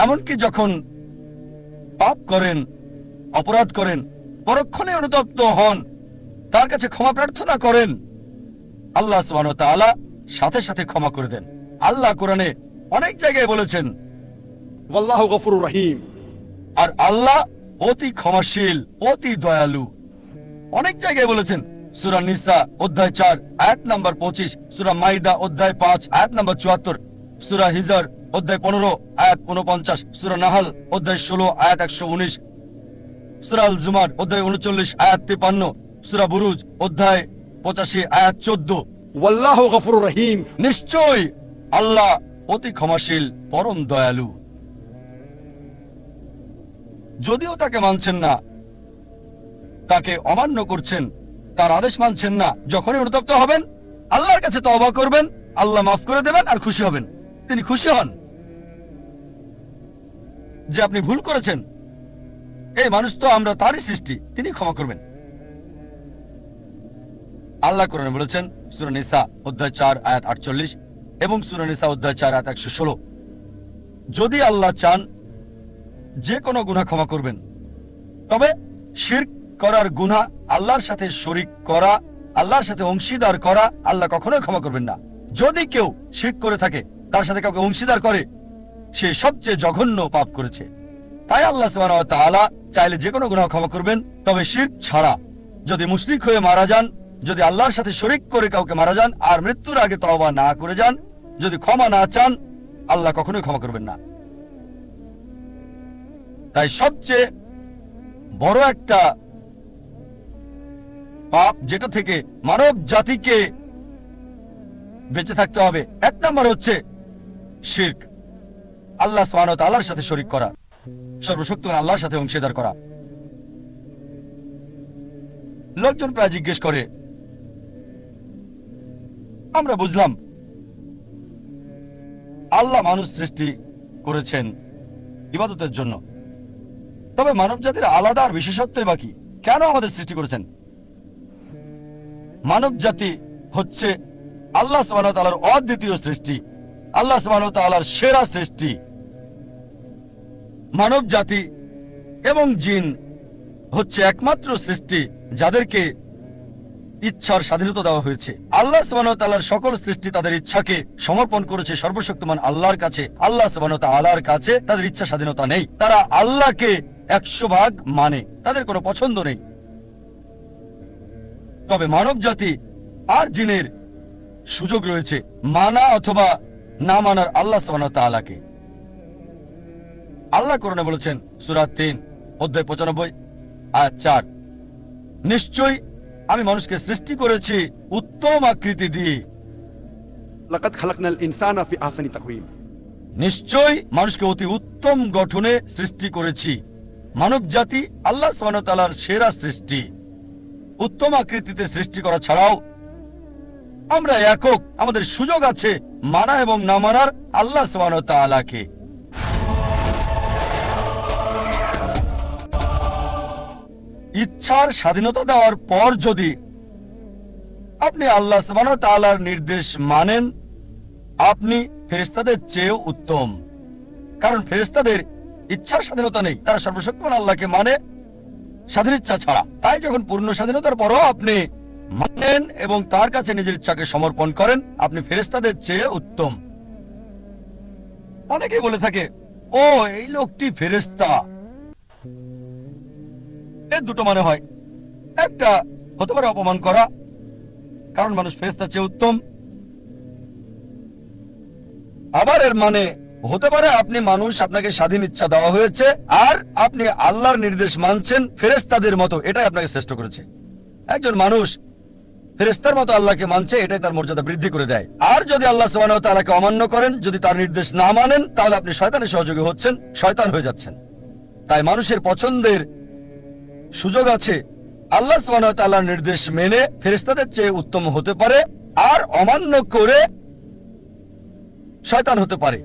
এমনকি যখন পাপ করেন, অপরাধ করেন, পরক্ষণে অনুতপ্ত হন, তার কাছে ক্ষমা প্রার্থনা করেন, আল্লাহ সুবহানাহু ওয়া তাআলা সাথে সাথে ক্ষমা করে দেন। আল্লাহ কোরআনে অনেক জায়গায় বলেছেন, ওয়াল্লাহু গফুরুর রহিম। আর আল্লাহ অতি ক্ষমাশীল, অতি দয়ালু। অনেক জায়গায় বলেছেন, সূরা নিসা অধ্যায় ৪ আয়াত নাম্বার ২৫, সূরা মাইদা অধ্যায় ৫ আয়াত নাম্বার ৭৪, সূরা হিজর অধ্যায় ১৫ আয়াত ৪৯, সূরা নাহল অধ্যায় ১৬ আয়াত ১১৯, সূরা আল জুমার অধ্যায় ৩৯ আয়াত ৫৩, সূরা বুরুজ অধ্যায় ৮৫ আয়াত ১৪। ওয়াল্লাহু গফুরুর রহিম। নিশ্চয় আল্লাহ অতি ক্ষমাশীল, পরম দয়ালু। যদিও তাকে মানছেন না, তাকে অমান্য করছেন, তার আদেশ মানছেন না, যখনই অনুতপ্ত হবেন আল্লাহর কাছে তওবা করবেন, আল্লাহ মাফ করে দেবেন আর খুশি হবেন। তিনি খুশি হন যে আপনি ভুল করেছেন। এই মানুষ তো আমরা তারই সৃষ্টি, তিনি ক্ষমা করবেন। আল্লাহ কোরআনে বলেছেন সূরা নিসা অধ্যায় ৪ আয়াত ৪৮ এবং সূরা নিসা অধ্যায় ৪ আয়াত ১১৬, যদি আল্লাহ চান যে কোনো গুনাহ ক্ষমা করবেন, তবে শিরক করার গুনাহ, আল্লাহর সাথে শরীক করা, আল্লাহর সাথে অংশীদার করা আল্লাহ কখনোই ক্ষমা করবেন না। যদি কেউ শিরক করে থাকে, তার সাথে কাউকে অংশীদার করে, সে সবচেয়ে জঘন্য পাপ করেছে। তাই আল্লাহ সুবহানাহু ওয়া তাআলা চাইলে যে কোনো গুনাহ ক্ষমা করবেন, তবে শিরক ছাড়া। যদি মুশরিক হয়ে মারা যান, যদি আল্লাহর সাথে শরীক করে কাউকে মারা যান আর মৃত্যুর আগে তওবা না করে যান, যদি ক্ষমা না চান, আল্লাহ কখনোই ক্ষমা করবেন না। তাই সবচেয়ে বড় একটা পাপ যেটা থেকে মানব জাতিকে বেঁচে থাকতে হবে, এক নম্বর হচ্ছে শিরক, আল্লাহ সুবহানাহু ওয়া তাআলার সাথে শরীক করা, সর্বশক্তিমান আল্লাহর সাথে অংশীদার করা। লোকজন প্রায় জিজ্ঞেস করে, আমরা বুঝলাম আল্লাহ মানুষ সৃষ্টি করেছেন ইবাদতের জন্য, তবে মানব জাতির আলাদা আর বিশেষত্বই বাকি কেন আমাদের সৃষ্টি করেছেন? মানব জাতি হচ্ছে আল্লাহ সুবহানাহু ওয়া তাআলার অদ্বিতীয় সৃষ্টি, আল্লাহ সুবহানাহু ওয়া তাআলার সেরা সৃষ্টি। মানব জাতি এবং জিন হচ্ছে একমাত্র সৃষ্টি যাদেরকে ইচ্ছার স্বাধীনতা দেওয়া হয়েছে। আল্লাহ সুবহানাহু ওয়া তাআলার সকল সৃষ্টি তাদের ইচ্ছাকে সমর্পণ করেছে সর্বশক্তিমান আল্লাহর কাছে। আল্লাহ সুবহানাহু ওয়া তাআলার কাছে তাদের ইচ্ছা স্বাধীনতা নেই। তারা আল্লাহকে ১০০ ভাগ মানে, তাদের কোনো পছন্দ নেই। তবে মানব জাতি আর জিনের সুযোগ রয়েছে মানা অথবা না মানার আল্লাহ সুবহানাহু ওয়া তাআলাকে। আল্লাহ কোরআনে বলেছেন সূরা ৩ অধ্যায় ৯৫ আয়াত ৪, নিশ্চয়ই আমি মানুষকে সৃষ্টি করেছি উত্তম আকৃতি দিয়ে। লাকাদ খালাকনাল ইনসানা ফি আহসানি তাকওয়িম। নিশ্চয়ই মানুষকে অতি উত্তম গঠনে সৃষ্টি করেছি। মানব জাতি আল্লাহ সুবহানাহু ওয়া তাআলার সেরা সৃষ্টি। উত্তম আকৃতিতে সৃষ্টি করা ছাড়াও আমরা একক, আমাদের সুযোগ আছে মানা এবং না মানার আল্লাহ সুবহানাহু ওয়া তাআলাকে। ইচ্ছার স্বাধীনতা দেওয়ার পর যদি আপনি আল্লাহ সুবহানাহু ওয়া তাআলার নির্দেশ মানেন, আপনি ফেরেশতাদের চেয়েও উত্তম। কারণ ফেরেশতাদের ইচ্ছার স্বাধীনতা নেই, তারা সর্বশক্তিমান আল্লাহকে মানে স্বাধীন ইচ্ছা ছাড়া। তাই যখন পূর্ণ স্বাধীনতার পরও আপনি মানেন এবং তার কাছে নিজের ইচ্ছাকে সমর্পণ করেন, আপনি ফেরেশতাদের চেয়ে উত্তম। অনেকেই বলে থাকে, ও এই লোকটি ফেরেশতা। এর দুটো মানে হয়, একটা হতে পারে অপমান করা, কারণ মানুষ ফেরেশতার চেয়ে উত্তম। আবার এর মানে হতে পারে আপনি মানুষ, আপনাকে স্বাধীন ইচ্ছা দেওয়া হয়েছে আর আপনি আল্লাহর নির্দেশ মানছেন ফেরেশতাদের মতো, এটাই আপনাকে শ্রেষ্ঠ করেছে। একজন মানুষ ফেরেশতার মতো আল্লাহকে মানছে, এটাই তার মর্যাদা বৃদ্ধি করে দেয়। আর যদি আল্লাহ সুবহানাহু ওয়া তাআলাকে অমান্য করেন, যদি তার নির্দেশ না মানেন, তাহলে আপনি শয়তানের সহযোগী হচ্ছেন, শয়তান হয়ে যাচ্ছেন। তাই মানুষের পছন্দের সুযোগ আছে। আল্লাহ সুবহানাহু ওয়া তাআলার নির্দেশ মেনে ফেরেশতাদের চেয়ে উত্তম হতে পারে আর অমান্য করে শয়তান হতে পারে।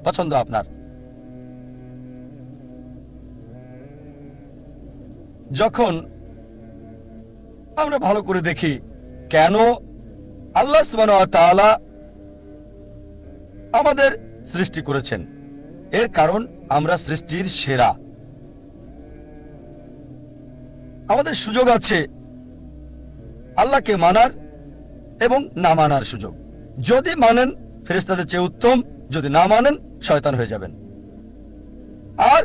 পছন্দ আপনার। যখন আমরা ভালো করে দেখি কেন আল্লাহ সুবহানাহু ওয়া তাআলা আমাদের সৃষ্টি করেছেন, এর কারণ আমরা সৃষ্টির সেরা। আমাদের সুযোগ আছে আল্লাহকে মানার এবং না মানার সুযোগ। যদি মানেন ফেরেশতাদের চেয়ে উত্তম, যদি না মানেন শয়তান হয়ে যাবেন। আর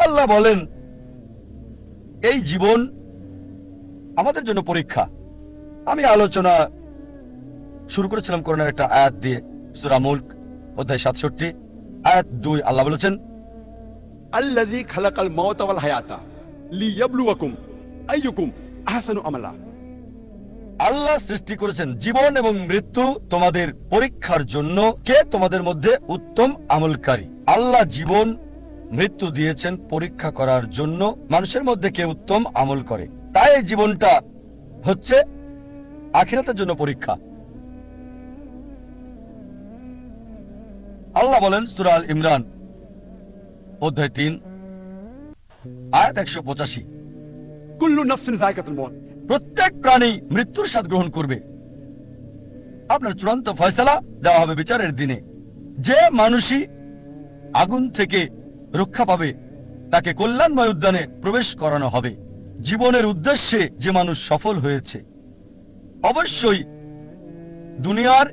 আল্লাহ বলেন এই জীবন আমাদের জন্য পরীক্ষা। আমি আলোচনা শুরু করেছিলাম কোরআনের একটা আয়াত দিয়ে, সূরা মুলক অধ্যায় 67 আয়াত 2। আল্লাহ বলেছেন الذي خلق الموت والحياة ليبلوكم أيكم أحسن عملا। আল্লাহ সৃষ্টি করেছেন জীবন এবং মৃত্যু তোমাদের পরীক্ষার জন্য, কে তোমাদের মধ্যে উত্তম আমলকারী। আল্লাহ জীবন মৃত্যু দিয়েছেন পরীক্ষা করার জন্য, মানুষের মধ্যে কে উত্তম আমল করে। তাই এই জীবনটা হচ্ছে আখিরাতের জন্য পরীক্ষা। আল্লাহ বলেন সূরা আল ইমরান অধ্যায় 3 আয়াত 185, كل نفس ذائقة الموت। প্রত্যেক প্রাণী মৃত্যুর স্বাদ গ্রহণ করবে। আপনার চূড়ান্ত ফয়সালা দেওয়া হবে বিচারের দিনে। যে মানুষই আগুন থেকে রক্ষা পাবে তাকে কল্যাণময় উদ্যানে প্রবেশ করানো হবে। জীবনের উদ্দেশ্যে যে মানুষ সফল হয়েছে, অবশ্যই দুনিয়ার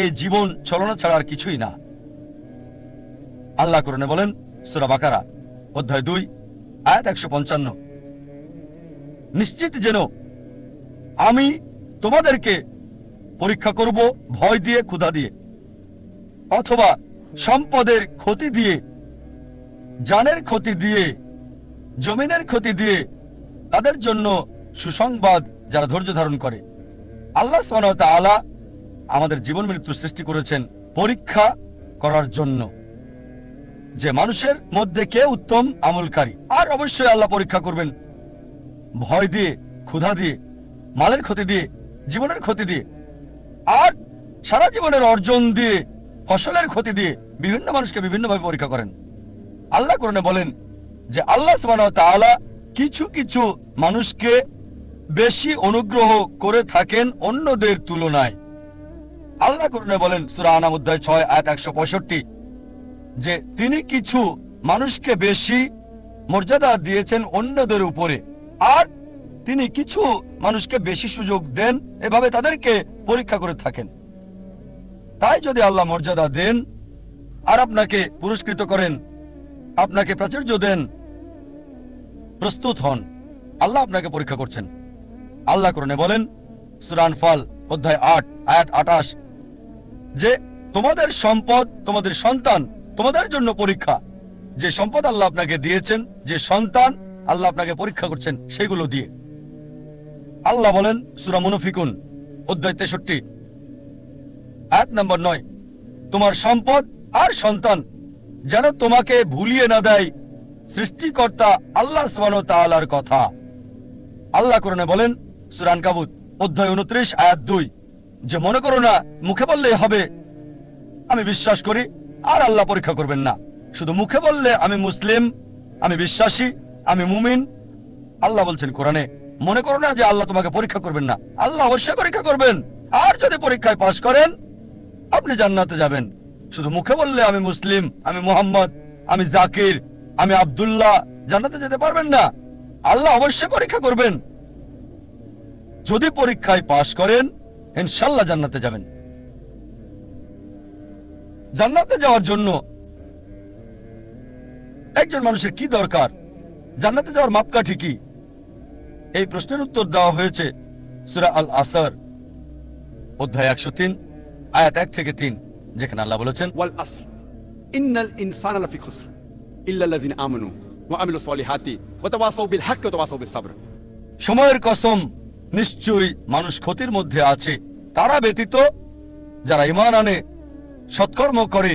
এই জীবন ছলনা ছাড়া আর কিছুই না। আল্লাহ কোরআনে বলেন সূরা বাকারা অধ্যায় 2 আয়াত 155, নিশ্চিত যেন আমি তোমাদেরকে পরীক্ষা করব ভয় দিয়ে, ক্ষুধা দিয়ে, অথবা সম্পদের ক্ষতি দিয়ে, জানের ক্ষতি দিয়ে, জমিনের ক্ষতি দিয়ে, তাদের জন্য সুসংবাদ যারা ধৈর্য ধারণ করে। আল্লাহ সুবহানাহু ওয়া তাআলা আমাদের জীবন মৃত্যু সৃষ্টি করেছেন পরীক্ষা করার জন্য, যে মানুষের মধ্যে কে উত্তম আমলকারী। আর অবশ্যই আল্লাহ পরীক্ষা করবেন ভয় দিয়ে, ক্ষুধা দিয়ে, মালের ক্ষতি দিয়ে, জীবনের ক্ষতি দিয়ে, আর সারা জীবনের অর্জন দিয়ে, ফসলের ক্ষতি দিয়ে। বিভিন্ন মানুষকে বিভিন্নভাবে পরীক্ষা করেন। আল্লাহ কোরআনে বলেন যে আল্লাহ সুবহানাহু ওয়া তাআলা কিছু কিছু মানুষকে বেশি অনুগ্রহ করে থাকেন অন্যদের তুলনায়। আল্লাহ কোরআনে বলেন সূরা আনাম অধ্যায় 6 আয়াত 165, যে তিনি কিছু মানুষকে বেশি মর্যাদা দিয়েছেন অন্যদের উপরে, আর তিনি কিছু মানুষকে বেশি সুযোগ দেন, এভাবে তাদেরকে পরীক্ষা করে থাকেন। তাই যদি আল্লাহ মর্যাদা দেন আর আপনাকে পুরস্কৃত করেন, আপনাকে প্রাচুর্য দেন, প্রস্তুত হন, আল্লাহ আপনাকে পরীক্ষা করছেন। আল্লাহ কোরআনে বলেন সূরা আনফাল অধ্যায় 8 আয়াত 28, যে তোমাদের সম্পদ, তোমাদের সন্তান তোমাদের জন্য পরীক্ষা। যে সম্পদ আল্লাহ আপনাকে দিয়েছেন, যে সন্তান আল্লাহ আপনাকে পরীক্ষা করছেন সেগুলো দিয়ে। আল্লাহ বলেন সূরা মুনাফিকুন অধ্যায় 63 আয়াত নম্বর 9, তোমার সম্পদ আর সন্তান যেন তোমাকে ভুলিয়ে না দেয় সৃষ্টিকর্তা আল্লাহ সুবহানাহু ওয়া তাআলার কথা। আল্লাহ কোরআনে বলেন সূরা আনকাবুত অধ্যায় 29 আয়াত 2, যে মনে করো না মুখে বললেই হবে আমি বিশ্বাস করি আর আল্লাহ পরীক্ষা করবেন না। শুধু মুখে বললে আমি মুসলিম, আমি বিশ্বাসী, আমি মুমিন। আল্লাহ বলছেন কোরআনে, মনে করো না যে আল্লাহ তোমাকে পরীক্ষা করবেন না। আল্লাহ অবশ্যই পরীক্ষা করবেন, আর যদি পরীক্ষায় পাশ করেন আপনি জান্নাতে যাবেন। শুধু মুখে বললে আমি মুসলিম, আমি মুহাম্মদ, আমি জাকির, আমি আব্দুল্লাহ, জান্নাতে যেতে পারবেন না। আল্লাহ অবশ্যই পরীক্ষা করবেন। যদি পরীক্ষায় পাশ করেন ইনশাআল্লাহ জান্নাতে যাবেন। জান্নাতে যাওয়ার জন্য একজন মানুষের কি দরকার? জান্নাতে যাওয়ার মাপকাঠি কি? এই প্রশ্নের উত্তর দেওয়া হয়েছে সূরা আল আসর অধ্যায় 103 আয়াত 1 থেকে 3, যেখানে আল্লাহ বলেছেন والعصر إن الإنسان لفي خسر إلا الذين آمنوا وعملوا الصالحات وتواصوا بالحق وتواصوا بالصبر। সময়ের কসম, নিশ্চয়ই মানুষ ক্ষতির মধ্যে আছে, তারা ব্যতীত যারা ঈমান আনে, সৎকর্ম করে,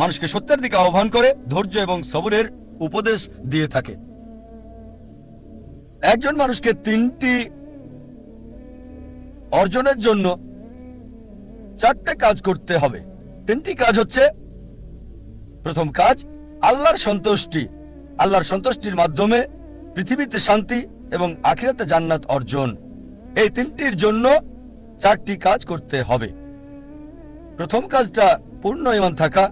মানুষকে সত্যের দিকে আহ্বান করে, ধৈর্য এবং সবরের উপদেশ দিয়ে থাকে। একজন মানুষকে 3টি অর্জনের জন্য 4টে কাজ করতে হবে। 3টি কাজ হচ্ছে, প্রথম কাজ আল্লাহর সন্তুষ্টি। আল্লাহর সন্তুষ্টির মাধ্যমে পৃথিবীতে শান্তি এবং আখিরাতে জান্নাত অর্জন। এই 3টির জন্য 4টি কাজ করতে হবে। প্রথম কাজটা পূর্ণ ঈমান থাকা,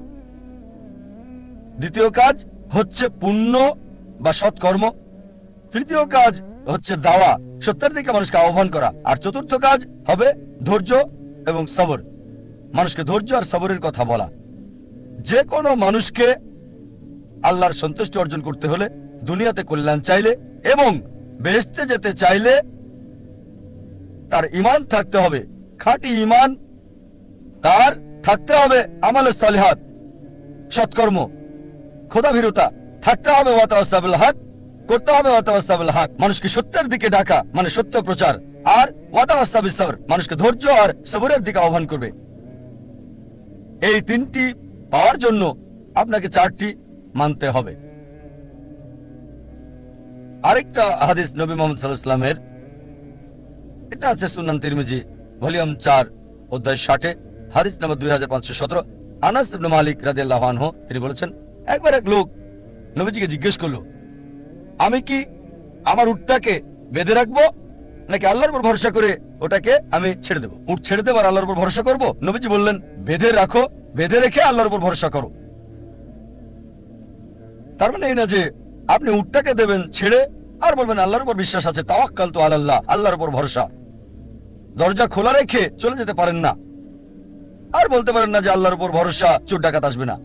দ্বিতীয় কাজ হচ্ছে পুণ্য বা সৎকর্ম, তৃতীয় কাজ হচ্ছে দাওয়া, সত্যের দিকে মানুষকে আহ্বান করা, আর চতুর্থ কাজ হবে ধৈর্য এবং সবর, মানুষকে ধৈর্য আর সবরের কথা বলা। যে কোনো মানুষকে আল্লাহর সন্তুষ্টি অর্জন করতে হলে, দুনিয়াতে কল্যাণ চাইলে এবং বেহেশতে যেতে চাইলে তার ঈমান থাকতে হবে, খাঁটি ঈমান, তার থাকতে হবে আমালে সালিহাত, সৎকর্ম, খোদাভীরুতা থাকতে হবে, ওয়াতাওয়াসাবিল হক করতে হবে, ওয়াতাওয়াসাবিল হক মানুষকে সত্যের দিকে ডাকা মানে সত্য প্রচার, আর ওয়াতাওয়াসাবিস সবর মানুষকে ধৈর্য আর সবরের দিকে আহ্বান করবে। এই তিনটি পাওয়ার জন্য আপনাকে চারটি মানতে হবে। আরেকটা হাদিস নবী মুহাম্মদ সাল্লাল্লাহু আলাইহি ওয়াসাল্লামের, এটা আছে সুনান তিরমিজি ভলিউম 4 অধ্যায় 60 হাদিস নম্বর 2517, আনাস ইবনে মালিক রাদিয়াল্লাহু আনহু তিনি বলেছেন, একবার এক লোক নবীজিকে জিজ্ঞেস করলো, আমি কি আমার উটটাকে বেঁধে রাখবো নাকি আল্লাহর উপর ভরসা করে ওটাকে আমি ছেড়ে দেবো? উট ছেড়ে দেবো আর আল্লাহর উপর ভরসা করবো? নবীজি বললেন, বেঁধে রাখো, বেঁধে রেখে আল্লাহর উপর ভরসা করো। তার মানে এই না যে আপনি উটটাকে দেবেন ছেড়ে আর বলবেন আল্লাহর উপর বিশ্বাস আছে, তাওয়াক্কালতু আলাল্লাহ, আল্লাহর উপর ভরসা। দরজা খোলা রেখে চলে যেতে পারেন না, আর বলতে পারেন না যে আল্লাহর উপর ভরসা, চোর ডাকাত আসবে না।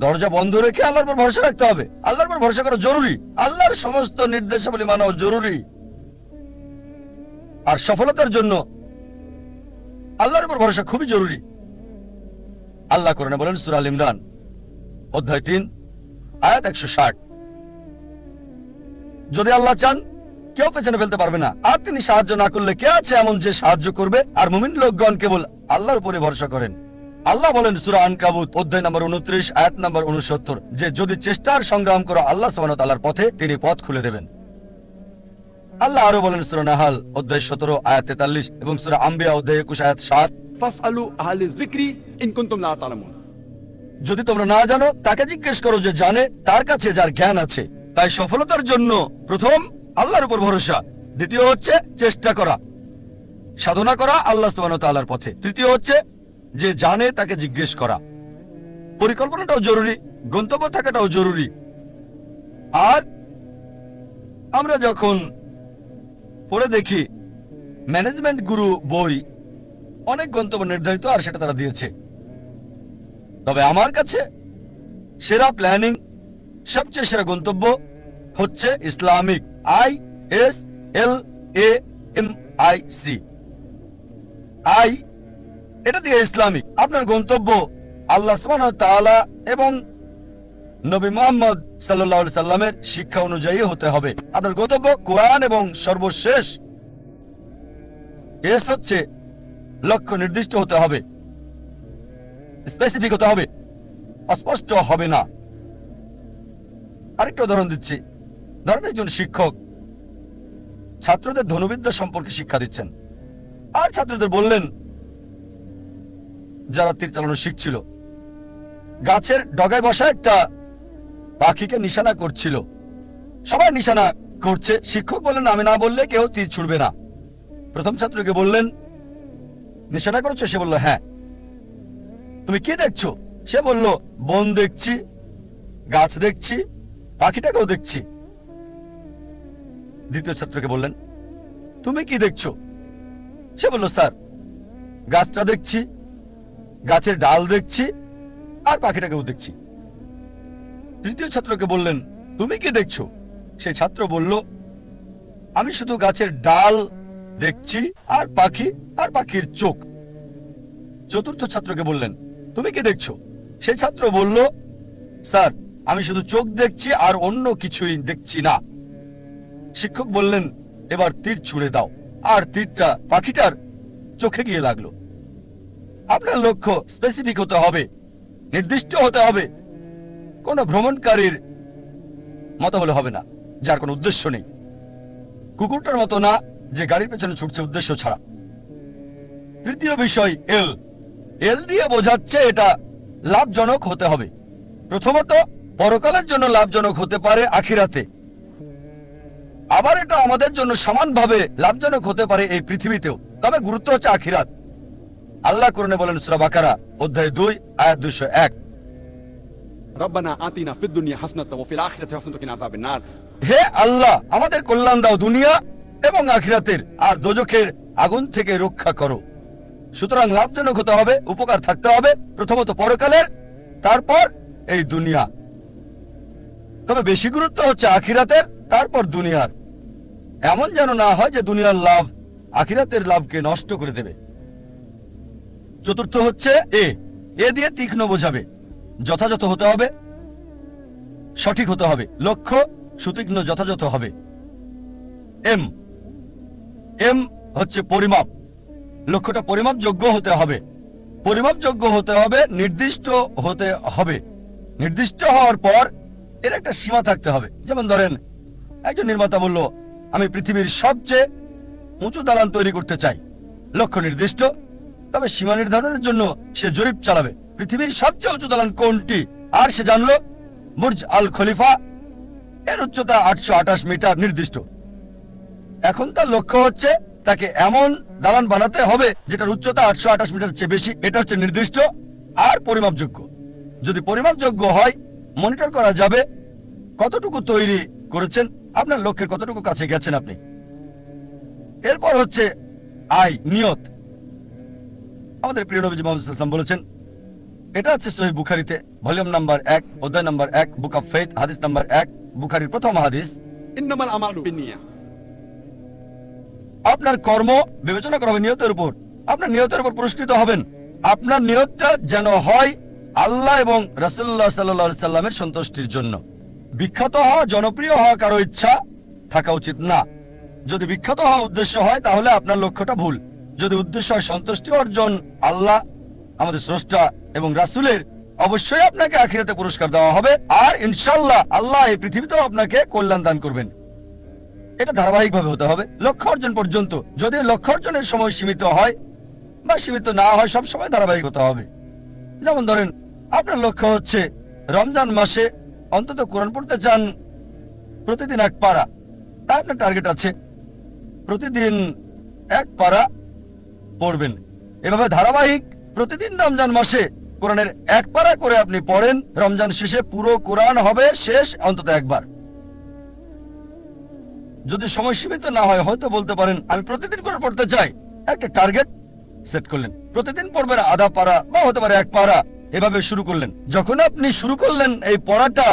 দরজা বন্ধ রেখে আল্লাহর উপর ভরসা রাখতে হবে। আল্লাহর উপর ভরসা করা জরুরি, আল্লাহর সমস্ত নির্দেশাবলী মানা জরুরি। আর সফলতার জন্য আল্লাহর উপর ভরসা খুবই জরুরি। আল্লাহ কোরআনে বলেন সূরা আল ইমরান অধ্যায় 3 আয়াত 160, যদি আল্লাহ চান কেউ পেছনে ফেলতে পারবে না, আর তিনি সাহায্য না করলে কে আছে এমন যে সাহায্য করবে? আর মুমিন লোকগণ কেবল আল্লাহর উপরে ভরসা করেন। আল্লাহ বলেন সূরা আনকাবুত অধ্যায় নম্বর 29 আয়াত নম্বর 69 যে যদি চেষ্টার সংগ্রাম করো আল্লাহ সুবহানাহু ওয়া তাআলার পথে তিনি পথ খুলে দেবেন। আল্লাহ আরো বলেন সূরা নাহাল অধ্যায় 17 আয়াত 43 এবং সূরা আম্বিয়া অধ্যায় 21 আয়াত 7, ফাসআলু আহলিয যিকরি ইন কুনতুম লা তা'লামুন। যদি তোমরা না জানো তাকে জিজ্ঞেস করো যে জানে, তার কাছে যার জ্ঞান আছে। তাই সফলতার জন্য প্রথম আল্লাহর উপর ভরসা, দ্বিতীয় হচ্ছে চেষ্টা করা, সাধনা করা আল্লাহ সুবহানাহু ওয়া তাআলার পথে, তৃতীয় হচ্ছে যে জানে তাকে জিজ্ঞেস করা। পরিকল্পনাটাও জরুরি, গন্তব্য থাকাটাও জরুরি। আর আমরা যখন পড়ে দেখি ম্যানেজমেন্ট গুরু বই, অনেক গন্তব্য নির্ধারিত আর সেটা তারা দিয়েছে। তবে আমার কাছে সেরা প্ল্যানিং, সবচেয়ে সেরা গন্তব্য হচ্ছে ইসলামিক, ISLAMIC, আই এটা দিয়ে ইসলামিক। আপনার গন্তব্য আল্লাহ সুবহানাহু ওয়া তাআলা এবং নবী মুহাম্মদ সাল্লাল্লাহু আলাইহি সাল্লামের শিক্ষা অনুযায়ী হতে হবে। আপনার গন্তব্য কোরআন এবং সর্বশেষ এস হচ্ছে লক্ষ্য নির্দিষ্ট হতে হবে, স্পেসিফিক হতে হবে, অস্পষ্ট হবে না। আরেকটা উদাহরণ দিচ্ছি। ধরেন একজন শিক্ষক ছাত্রদের ধনুবিদ্যা সম্পর্কে শিক্ষা দিচ্ছেন, আর ছাত্রদের বললেন, যারা তীর চালানো শিখছিল, গাছের ডগায় বসা একটা পাখিকে নিশানা করছিল। সবাই নিশানা করছে, শিক্ষক বললেন আমি না বললে কেউ তীর ছুড়বে না। প্রথম ছাত্রকে বললেন, নিশানা করেছো? সে বলল হ্যাঁ। তুমি কি দেখছো? সে বলল, বন দেখছি, গাছ দেখছি, পাখিটাকেও দেখছি। দ্বিতীয় ছাত্রকে বললেন, তুমি কি দেখছো? সে বলল, স্যার গাছটা দেখছি, গাছের ডাল দেখছি, আর পাখিটাকেও দেখছি। তৃতীয় ছাত্রকে বললেন, তুমি কি দেখছো? সেই ছাত্র বলল, আমি শুধু গাছের ডাল দেখছি আর পাখি আর পাখির চোখ। চতুর্থ ছাত্রকে বললেন, তুমি কি দেখছো? সেই ছাত্র বলল, স্যার আমি শুধু চোখ দেখছি আর অন্য কিছুই দেখছি না। শিক্ষক বললেন, এবার তীর ছুঁড়ে দাও, আর তীরটা পাখিটার চোখে গিয়ে লাগলো। আপনার লক্ষ্য স্পেসিফিক হতে হবে, নির্দিষ্ট হতে হবে। কোনো ভ্রমণকারীর মতো হলে হবে না, যার কোনো উদ্দেশ্য নেই। কুকুরটার মতো না যে গাড়ির পেছনে ছুটছে উদ্দেশ্য ছাড়া। তৃতীয় বিষয় এল দিয়ে বোঝাচ্ছে এটা লাভজনক হতে হবে। প্রথমত পরকালের জন্য লাভজনক হতে পারে আখিরাতে, আবার এটা আমাদের জন্য সমানভাবে লাভজনক হতে পারে এই পৃথিবীতেও, তবে গুরুত্ব হচ্ছে আখিরাত। আল্লাহ কোরআনে বলেন সূরা বাকারা অধ্যায় 2 আয়াত 201, ربنا آتنا في الدنيا حسنة وفي الآخرة حسنة وقنا عذاب النار হে আল্লাহ, আমাদের কল্যাণ দাও দুনিয়া এবং আখিরাতের, আর দোজখের আগুন থেকে রক্ষা করো। সুতরাং লাভজনক হতে হবে, উপকার থাকতে হবে, প্রথমত পরকালের, তারপর এই দুনিয়া। তবে বেশি গুরুত্ব হচ্ছে আখিরাতের, তারপর দুনিয়ার। এমন যেন না হয় যে দুনিয়ার লাভ আখিরাতের লাভকে নষ্ট করে দেবে। চতুর্থ হচ্ছে এ দিয়ে তীক্ষ্ণ বোঝাবে, যথাযথ হতে হবে, সঠিক হতে হবে, লক্ষ্য সুতীক্ষ্ণ যথাযথ হবে। এম হচ্ছে পরিমাপ, লক্ষ্যটা পরিমাপযোগ্য হতে হবে, পরিমাপযোগ্য হতে হবে, নির্দিষ্ট হতে হবে। নির্দিষ্ট হওয়ার পর এর একটা সীমা থাকতে হবে। যেমন ধরেন, একজন নির্মাতা বলল, আমি পৃথিবীর সবচেয়ে উঁচু দালান তৈরি করতে চাই। লক্ষ্য নির্দিষ্ট, তবে সীমা নির্ধারণের জন্য সে জরিপ চালাবে পৃথিবীর সবচেয়ে উঁচু দালান কোনটি। আর সে জানলো বুর্জ আল খলিফা, এর উচ্চতা 828 মিটার, নির্দিষ্ট। এখন তার লক্ষ্য হচ্ছে তাকে এমন দালান বানাতে হবে যেটার উচ্চতা 828 মিটার চেয়ে বেশি। এটা হচ্ছে নির্দিষ্ট আর পরিমাপযোগ্য। যদি পরিমাপযোগ্য হয়, মনিটর করা যাবে কতটুকু তৈরি করেছেন, আপনার লক্ষ্যের কতটুকু কাছে গেছেন আপনি। এরপর হচ্ছে নিয়ত। আমাদের প্রিয় নবী মুহাম্মদ সাল্লাল্লাহু আলাইহি ওয়াসাল্লাম বলেছেন, এটা হচ্ছে সহিহ বুখারীতে ভলিউম নাম্বার 1 অধ্যায় নাম্বার 1 বুক অফ ফেথ হাদিস নাম্বার 1, বুখারীর প্রথম হাদিস। إنما الأعمال بالنية আপনার কর্ম বিবেচনা করা হবে নিয়তের উপর। আপনার নিয়তের উপর পুরস্কৃত হবেন। আপনার নিয়তটা যেন হয় আল্লাহ এবং রাসূলুল্লাহ সাল্লাল্লাহু আলাইহি সাল্লামের সন্তুষ্টির জন্য। বিখ্যাত হওয়া, জনপ্রিয় হওয়া কারো ইচ্ছা থাকা উচিত না। যদি বিখ্যাত হওয়া উদ্দেশ্য হয়, তাহলে আপনার লক্ষ্যটা ভুল। যদি উদ্দেশ্য হয় সন্তুষ্টি অর্জন আল্লাহ, আমাদের স্রষ্টা এবং রাসূলের, অবশ্যই আপনাকে আখিরাতে পুরস্কার দেওয়া হবে। আর ইনশাআল্লাহ আল্লাহ এই পৃথিবীতেও আপনাকে কল্যাণ দান করবেন। এটা ধারাবাহিকভাবে হতে হবে লক্ষ্য অর্জন পর্যন্ত। যদি লক্ষ্য অর্জনের সময় সীমিত হয় বা সীমিত না হয়, সব সময় ধারাবাহিক হতে হবে। যেমন ধরেন, আপনার লক্ষ্য হচ্ছে রমজান মাসে অন্তত কোরআন পড়তে চান প্রতিদিন 1 পারা, তা আপনার টার্গেট আছে প্রতিদিন 1 পারা পড়বেন। এভাবে ধারাবাহিক প্রতিদিন রমজান মাসে কোরআনের 1 পারা করে আপনি পড়েন। রমজান শেষে পুরো কোরআন হবে শেষ অন্তত একবার। যদি সময় সীমিত না হয়, হয়তো বলতে পারেন আমি প্রতিদিন করে পড়তে চাই। একটা টার্গেট সেট করলেন, প্রতিদিন পড়বেন আধা পারা বা হতে পারে 1 পারা, এভাবে শুরু করলেন। যখন আপনি শুরু করলেন এই পড়াটা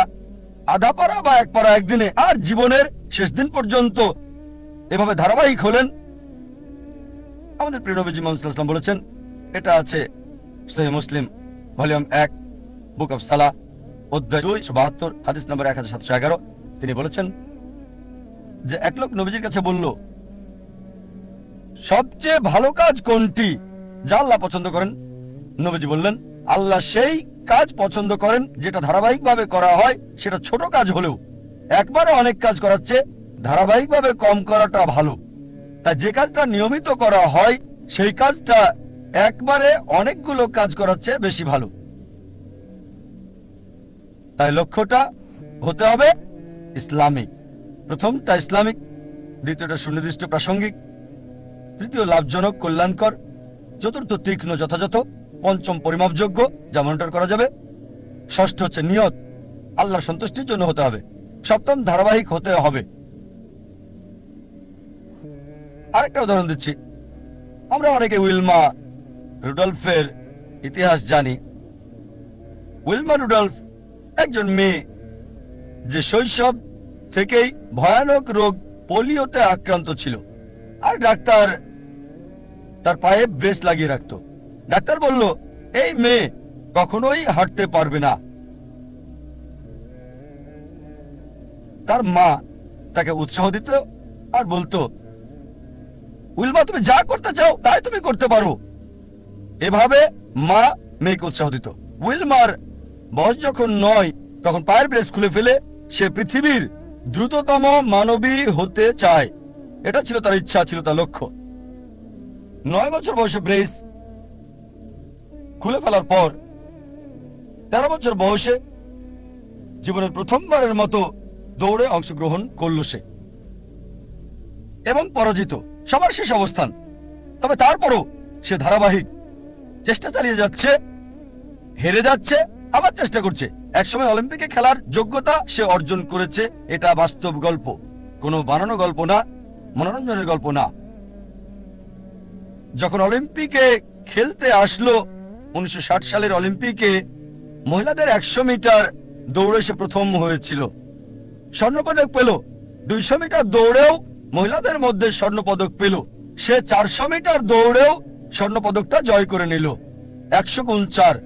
আধা পারা বা 1 পারা একদিনে, আর জীবনের শেষ দিন পর্যন্ত এভাবে ধারাবাহিক হলেন, আমাদের প্রিয় নবী মুহাম্মদ সাল্লাল্লাহু আলাইহি ওয়াসাল্লাম বলেছেন, এটা আছে সহিহ মুসলিম ভলিউম 1 বুক অফ সালাহ অধ্যায় 272 হাদিস নম্বর 1711। তিনি বলেছেন যে এক লোক নবীজির কাছে বলল, সবচেয়ে ভালো কাজ কোনটি যা আল্লাহ পছন্দ করেন? নবীজি বললেন, আল্লাহ সেই কাজ পছন্দ করেন যেটা ধারাবাহিকভাবে করা হয়, সেটা ছোট কাজ হলেও। একবারে অনেক কাজ করাচ্ছে ধারাবাহিকভাবে কম করাটা ভালো। তাই যে কাজটা নিয়মিত করা হয়, সেই কাজটা একবারে অনেকগুলো কাজ করাচ্ছে বেশি ভালো। তাই লক্ষ্যটা হতে হবে ইসলামিক। প্রথমটা ইসলামিক, দ্বিতীয়টা সুনির্দিষ্ট প্রাসঙ্গিক, তৃতীয় লাভজনক কল্যাণকর, চতুর্থ তীক্ষ্ণ যথাযথ, পঞ্চম পরিমাপযোগ্য যা মনিটর করা যাবে, ষষ্ঠ হচ্ছে নিয়ত আল্লাহর সন্তুষ্টির জন্য হতে হবে, সপ্তম ধারাবাহিক হতে হবে। আরেকটা উদাহরণ দিচ্ছি। আমরা অনেকে উইলমা রুডলফের ইতিহাস জানি। উইলমা রুডলফ একজন মেয়ে যে শৈশব থেকেই ভয়ানক রোগ পোলিওতে আক্রান্ত ছিল, আর ডাক্তার তার পায়ে ব্রেস লাগিয়ে রাখত। ডাক্তার বলল, এই মেয়ে কখনোই হাঁটতে পারবে না। তার মা তাকে উৎসাহ দিত আর বলতো, উইলমা তুমি যা করতে চাও তাই তুমি করতে পারো। এভাবে মা মেয়েকে উৎসাহ দিত। উইলমার বয়স যখন 9, তখন পায়ের ব্রেস খুলে ফেলে সে পৃথিবীর দ্রুততম মানবী হতে চায়। এটা ছিল তার ইচ্ছা, ছিল তার লক্ষ্য। 9 বছর বয়সে ব্রেস খুলে ফেলার পর 13 বছর বয়সে জীবনের প্রথমবারের মতো দৌড়ে অংশগ্রহণ করল সে, এবং পরাজিত, সবার শেষ অবস্থান। তবে তারপরও সে ধারাবাহিক চেষ্টা চালিয়ে যাচ্ছে, হেরে যাচ্ছে, আবার চেষ্টা করছে। একসময় অলিম্পিকে খেলার যোগ্যতা সে অর্জন করেছে। এটা বাস্তব গল্প, কোনো বানানো গল্প না, মনোরঞ্জনের গল্প না। যখন অলিম্পিকে খেলতে আসলো 1960 সালের অলিম্পিকে মহিলাদের 100 মিটার দৌড়ে সে প্রথম হয়েছিল, স্বর্ণপদক পেল। 200 মিটার দৌড়েও মহিলাদের মধ্যে স্বর্ণপদক পেল। সে 400 মিটার দৌড়েও স্বর্ণপদকটা জয় করে নিল। 100 গুণ 4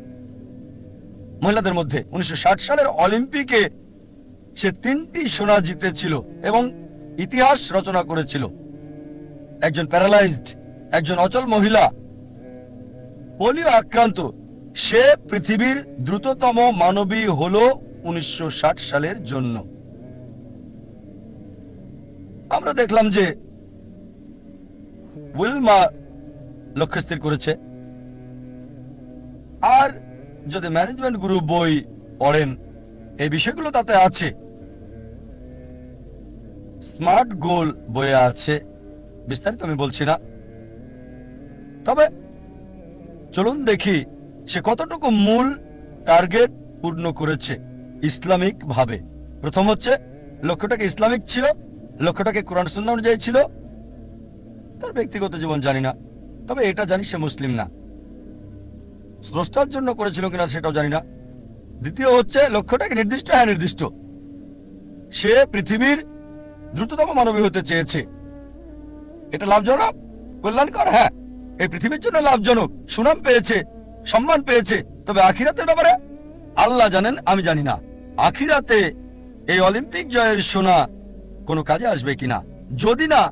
মহিলাদের মধ্যে 1960 সালের অলিম্পিকে সে 3টি সোনা জিতেছিল এবং ইতিহাস রচনা করেছিল। একজন প্যারালাইজড, একজন অচল মহিলা, পোলিও আক্রান্ত, সে পৃথিবীর দ্রুততম মানবী হলো 1960 সালের জন্য। আমরা দেখলাম যে উইলমা লক্ষ্য স্থির করেছে। আর যদি ম্যানেজমেন্ট গ্রুপ বই পড়েন, এই বিষয়গুলো তাতে আছে। স্মার্ট গোল বইয়ে আছে, বিস্তারিত আমি বলছি না। তবে চলুন দেখি সে কতটুকু মূল টার্গেট পূর্ণ করেছে ইসলামিক ভাবে। প্রথম হচ্ছে লক্ষ্যটাকে ইসলামিক ছিল, লক্ষ্যটাকে কোরআন সুন্নাহ অনুযায়ী ছিল। তার ব্যক্তিগত জীবন জানি না, তবে এটা জানি সে মুসলিম না। স্রষ্টার জন্য করেছিল কিনা সেটাও জানি না। দ্বিতীয় হচ্ছে লক্ষ্যটাকে নির্দিষ্ট, হ্যাঁ নির্দিষ্ট। সে পৃথিবীর দ্রুততম মানবী হতে চেয়েছে। এটা লাভজনক, কল্যাণকর, হ্যাঁ এই পৃথিবীর জন্য লাভজনক। সুনাম পেয়েছে, সম্মান পেয়েছে। তবে আখিরাতের ব্যাপারে আল্লাহ জানেন, আমি জানি না। আখিরাতে এই অলিম্পিক জয়ের সোনা কোনো কাজে আসবে কিনা। যদি না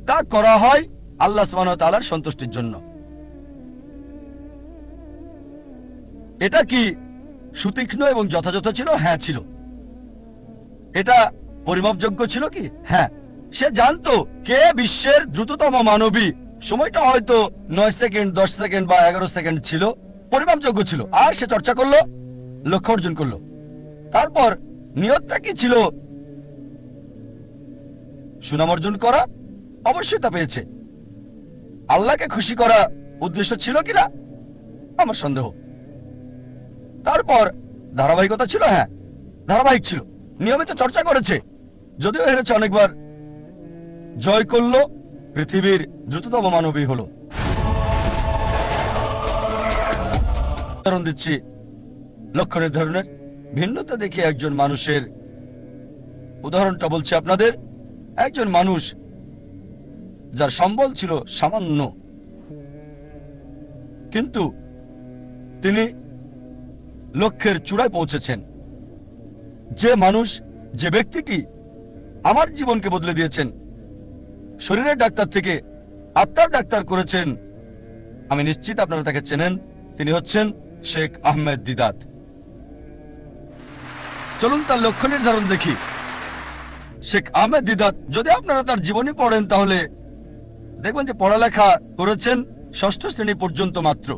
তা করা হয় আল্লাহ সুবহানাহু ওয়া তাআলার সন্তুষ্টির জন্য। এটা কি সুতীক্ষ্ণ এবং যথাযথ ছিল? হ্যাঁ ছিল। এটা পরিমাপযোগ্য ছিল কি? হ্যাঁ। সে জানতো কে বিশ্বের দ্রুততম মানবী। সময়টা হয়তো 9 সেকেন্ড, 10 সেকেন্ড বা 11 সেকেন্ড ছিল, পরিমাপযোগ্য ছিল। আর সে চর্চা করলো, লক্ষ্য অর্জন করলো। তারপর নিয়তটা কি ছিল? সুনাম অর্জন করা। অবশ্যই তা পেয়েছে। আল্লাহকে খুশি করা উদ্দেশ্য ছিল কিনা আমার সন্দেহ। তারপর ধারাবাহিকতা ছিল, হ্যাঁ ধারাবাহিক ছিল, নিয়মিত চর্চা করেছে। যদিও হেরেছে অনেকবার, জয় করলো, পৃথিবীর দ্রুততম মানবী হলো। উদাহরণ দিচ্ছি লক্ষ্য নির্ধারণের। ভিন্নতা দেখে একজন মানুষের উদাহরণটা বলছি আপনাদের। একজন মানুষ যার সম্বল ছিল সামান্য, কিন্তু তিনি লক্ষ্যের চূড়ায় পৌঁছেছেন। যে মানুষ, যে ব্যক্তিটি আমার জীবনকে বদলে দিয়েছেন, শরীরের ডাক্তার থেকে আত্মার ডাক্তার করেছেন, আমি নিশ্চিত আপনারা তাকে চেনেন। তিনি হচ্ছেন শেখ আহমেদ দিদাত। চলুন তার লক্ষ্য নির্ধারণ দেখি। শেখ আহমেদ দিদাত, যদি আপনারা তার জীবনী পড়েন তাহলে দেখবেন যে পড়ালেখা করেছেন 6ষ্ঠ শ্রেণী পর্যন্ত মাত্র।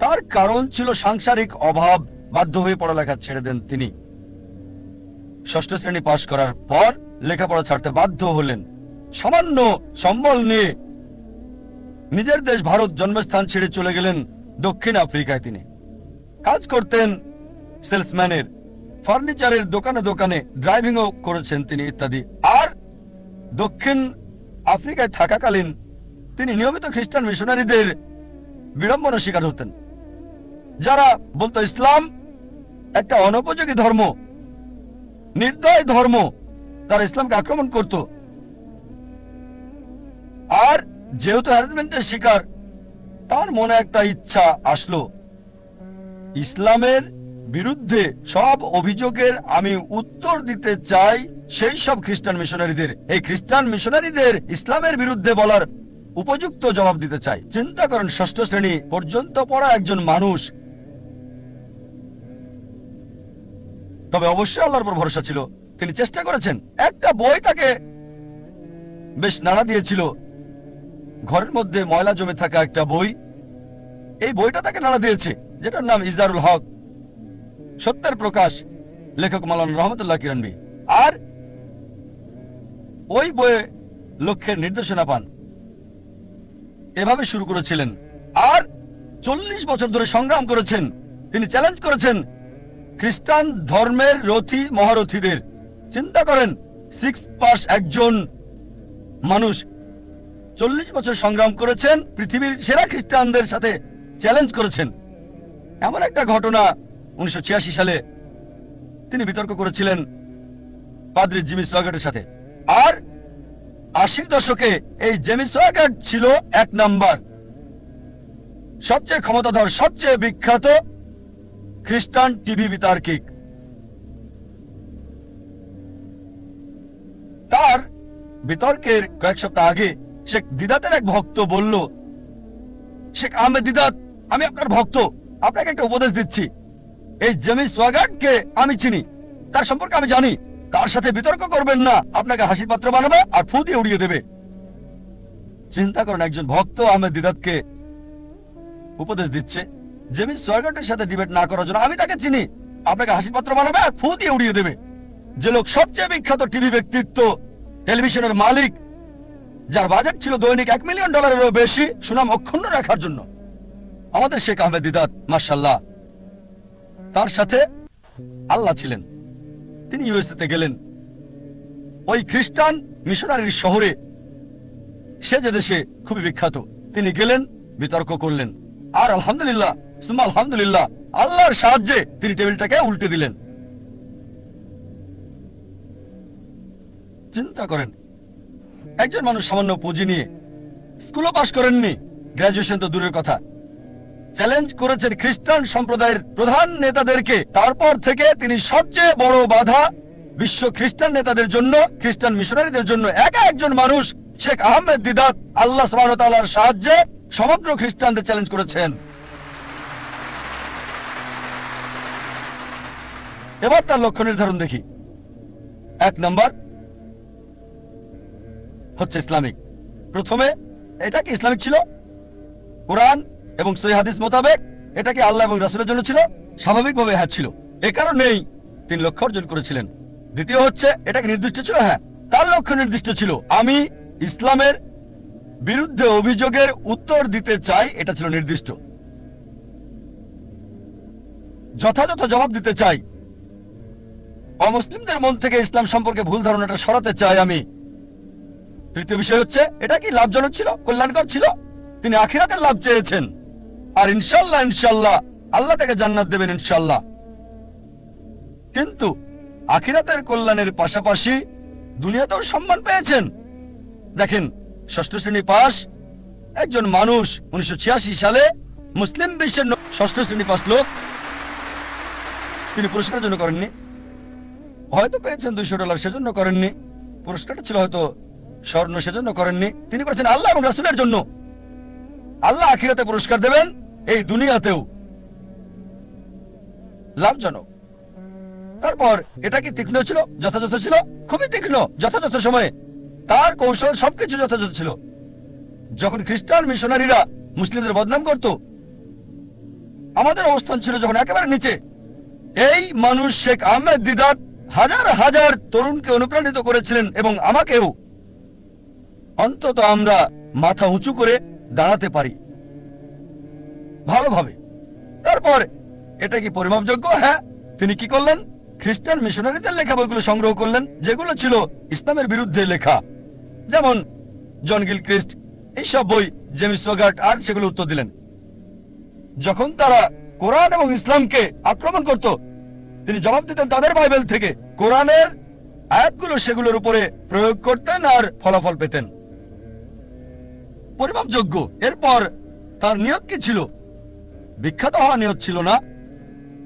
তার কারণ ছিল সাংসারিক অভাব। বাধ্য হয়ে পড়ালেখা ছেড়ে দেন তিনি। 6ষ্ঠ শ্রেণী পাশ করার পর লেখাপড়া ছাড়তে বাধ্য হলেন। সামান্য সম্বল নিয়ে নিজের দেশ ভারত জন্মস্থান ছেড়ে চলে গেলেন দক্ষিণ আফ্রিকায়। তিনি কাজ করতেন সেলসম্যানের, ফার্নিচারের দোকানে দোকানে, ড্রাইভিংও করেছেন তিনি ইত্যাদি। আর দক্ষিণ আফ্রিকায় থাকাকালীন তিনি নিয়মিত খ্রিস্টান মিশনারিদের বিড়ম্বনার শিকার হতেন, যারা বলতো ইসলাম একটা অনুপযোগী ধর্ম, নির্দয় ধর্ম। তারা ইসলামকে আক্রমণ করত। আর যেহেতু হ্যারাসমেন্টের শিকার, তার মনে একটা ইচ্ছা আসলো, ইসলামের বিরুদ্ধে সব অভিযোগের আমি উত্তর দিতে চাই সেই সব খ্রিস্টান মিশনারিদের। এই খ্রিস্টান মিশনারিদের ইসলামের বিরুদ্ধে বলার উপযুক্ত জবাব দিতে চাই। চিন্তা করেন, 6ষ্ঠ শ্রেণী পর্যন্ত পড়া একজন মানুষ। তবে অবশ্যই আল্লাহর উপর ভরসা ছিল। তিনি চেষ্টা করেছেন। একটা বই তাকে বেশ নাড়া দিয়েছিল। ঘরের মধ্যে ময়লা জমে থাকা একটা বই, এই বইটা তাকে নাড়া দিয়েছে, যেটার নাম ইজারুল হক, সত্যের প্রকাশ, লেখক মাওলানা রহমতুল্লাহ কিরণবী। আর ওই বইয়ে লক্ষ্যের নির্দেশনা পান। এভাবে শুরু করেছিলেন আর 40 বছর ধরে সংগ্রাম করেছেন। তিনি চ্যালেঞ্জ করেছেন খ্রিস্টান ধর্মের রথী মহারথীদের। চিন্তা করেন, 6 পাস একজন মানুষ 40 বছর সংগ্রাম করেছেন, পৃথিবীর সেরা খ্রিস্টানদের সাথে চ্যালেঞ্জ করেছেন। এমন একটা ঘটনা 1986 সালে তিনি বিতর্ক করেছিলেন পাদ্রী জিমি সোয়াগার্টের সাথে। আর 80 দশকে এই জেমি সোয়াগার্ট ছিল 1 নাম্বার, সবচেয়ে ক্ষমতাধর, সবচেয়ে বিখ্যাত খ্রিস্টান টিভি বিতার্কিক। তার বিতর্কের কয়েক সপ্তাহ আগে শেখ দিদাতের এক ভক্ত বলল, শেখ আহমেদ দিদাত, আমি আপনার ভক্ত, আপনাকে একটা উপদেশ দিচ্ছি। এই জেমি সোয়াগার্টকে আমি চিনি, তার সম্পর্কে আমি জানি, তার সাথে বিতর্ক করবেন না, আপনাকে হাসির পাত্র বানাবে আর ফু দিয়ে উড়িয়ে দেবে। চিন্তা করেন, একজন ভক্ত আহমেদ দিদাতকে উপদেশ দিচ্ছে জেমি সোয়াগার্টের সাথে ডিবেট না করার জন্য। আমি তাকে চিনি, আপনাকে হাসির পাত্র বানাবে আর ফু দিয়ে উড়িয়ে দেবে। যে লোক সবচেয়ে বিখ্যাত টিভি ব্যক্তিত্ব, টেলিভিশনের মালিক, যার বাজেট ছিল দৈনিক $1 মিলিয়নেরও বেশি সুনাম অক্ষুণ্ণ রাখার জন্য, আমাদের শেখ আহমেদ দিদাত, মাশাআল্লাহ, তার সাথে আল্লাহ ছিলেন। তিনি ইউএসএতে গেলেন, ওই খ্রিস্টান মিশনারির শহরে, সে যে দেশে খুবই বিখ্যাত। তিনি গেলেন, বিতর্ক করলেন, আর আলহামদুলিল্লাহ সুম্মা আলহামদুলিল্লাহ, আল্লাহর সাহায্যে তিনি টেবিলটাকে উল্টে দিলেন। চিন্তা করেন, একজন মানুষ সামান্য পুঁজি নিয়ে, স্কুলও পাশ করেননি, গ্রাজুয়েশন তো দূরের কথা, চ্যালেঞ্জ করেছেন খ্রিস্টান সম্প্রদায়ের প্রধান নেতাদেরকে। তারপর থেকে তিনি সবচেয়ে বড় বাধা বিশ্ব খ্রিস্টান নেতাদের জন্য, খ্রিস্টান মিশনারিদের জন্য। একা একজন মানুষ, শেখ আহমেদ দিদাত, আল্লাহ সুবহানাহু ওয়া তাআলার সাহায্যে সমগ্র খ্রিস্টানদের চ্যালেঞ্জ করেছেন। এবার তার লক্ষ্য নির্ধারণ দেখি। 1 নাম্বার হচ্ছে ইসলামিক। প্রথমে, এটা কি ইসলামিক ছিল? কোরআন এবং সহিহ হাদিস মোতাবেক এটা কি আল্লাহ এবং রাসূলের জন্য ছিল? স্বাভাবিকভাবে হ্যাঁ ছিল, এ কারণেই তিনি লক্ষ্য অর্জন করেছিলেন। দ্বিতীয় হচ্ছে, এটা কি নির্দিষ্ট ছিল? হ্যাঁ, তার লক্ষ্য নির্দিষ্ট ছিল। আমি ইসলামের বিরুদ্ধে অভিযোগের উত্তর দিতে চাই, এটা ছিল নির্দিষ্ট। যথাযথ জবাব দিতে চাই, অমুসলিমদের মন থেকে ইসলাম সম্পর্কে ভুল ধারণাটা সরাতে চাই আমি। তৃতীয় বিষয় হচ্ছে, এটা কি লাভজনক ছিল, কল্যাণকর ছিল? তিনি আখিরাতের লাভ চেয়েছেন, আর ইনশাল্লাহ ইনশাল্লাহ আল্লাহ তাকে জান্নাত দেবেন ইনশাল্লাহ। কিন্তু আখিরাতের কল্যাণের পাশাপাশি দুনিয়াতেও সম্মান পেয়েছেন। দেখেন, 6ষ্ঠ শ্রেণী পাস একজন মানুষ 1986 সালে মুসলিম বিশ্বের 6ষ্ঠ শ্রেণী পাস লোক, তিনি পুরস্কারের জন্য করেননি, হয়তো পেয়েছেন $200, সেজন্য করেননি। পুরস্কারটা ছিল হয়তো স্বর্ণ, সেজন্য করেননি। তিনি করেছেন আল্লাহ এবং রাসূলের জন্য। আল্লাহ আখিরাতে পুরস্কার দেবেন, এই দুনিয়াতেও লাভজনক। তারপর, এটা কি তীক্ষ্ণ ছিল, যথাযথ ছিল? খুবই তীক্ষ্ণ, যথাযথ সময়ে। তার কৌশল সবকিছু যথাযথ ছিল। যখন খ্রিস্টান মিশনারিরা মুসলিমদের বদনাম করত, আমাদের অবস্থান ছিল যখন একেবারে নিচে। এই মানুষ শেখ আহমেদ দিদাত হাজার হাজার তরুণকে অনুপ্রাণিত করেছিলেন, এবং আমাকেও। অন্তত আমরা মাথা উঁচু করে দাঁড়াতে পারি ভালোভাবে। তারপর, এটা কি পরিমাপযোগ্য? হ্যাঁ। তিনি কি করলেন? খ্রিস্টান মিশনারিদের লেখা বইগুলো সংগ্রহ করলেন, যেগুলো ছিল ইসলামের বিরুদ্ধে লেখা, যেমন জন গিলক্রিস্ট, এইসব বই, জেমি সোয়াগার্ট, আর সেগুলো উত্তর দিলেন। যখন তারা কোরআন এবং ইসলামকে আক্রমণ করত, তিনি জবাব দিতেন তাদের বাইবেল থেকে, কোরআনের আয়াতগুলো সেগুলোর উপরে প্রয়োগ করতেন আর ফলাফল পেতেন। পরিমাপযোগ্য। এরপর তার নিয়ত কি ছিল? বিখ্যাত হওয়া নিয়ত ছিল না,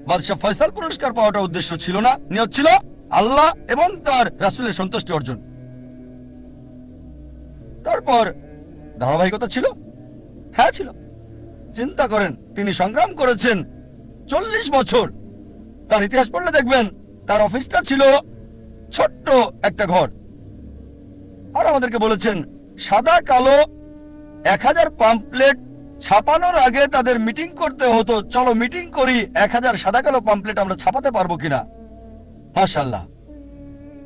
বাদশাহ ফয়সাল পুরস্কার পাওয়াটা উদ্দেশ্য ছিল না। নিয়ত ছিল আল্লাহ এবং তার রাসূলের সন্তুষ্টি অর্জন। তারপর ধারাবাহিকতা ছিল? হ্যাঁ ছিল। চিন্তা করেন, তিনি সংগ্রাম করেছেন 40 বছর। তার ইতিহাস পড়লে দেখবেন তার অফিসটা ছিল ছোট্ট একটা ঘর, আর আমাদেরকে বলেছেন সাদা কালো 1000 পাম্পলেট ছাপানোর আগে তাদের মিটিং করতে হতো। চলো মিটিং করি, 1000 সাদা কালো পাম্পলেট আমরা ছাপাতে পারবো কিনা। মাশাআল্লাহ,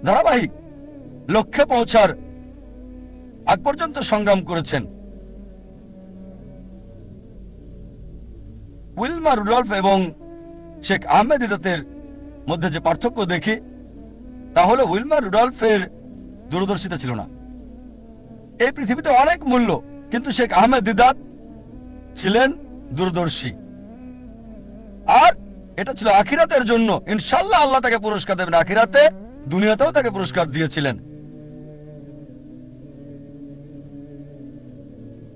ধারাবাহিক লক্ষ্যে পৌঁছার আগ পর্যন্ত সংগ্রাম করেছেন। উইলমা রুডলফ এবং শেখ আহমেদ দিদাতের মধ্যে যে পার্থক্য দেখি তাহলে উইলমার রুডলফের দূরদর্শিতা ছিল না। এই পৃথিবীতে অনেক মূল্য, কিন্তু শেখ আহমেদ দিদাত ছিলেন দূরদর্শী। আর এটা ছিল আখিরাতের জন্য। ইনশাআল্লাহ আল্লাহ তাকে পুরস্কার দেবেন আখিরাতে, দুনিয়াতেও তাকে পুরস্কার দিয়েছিলেন।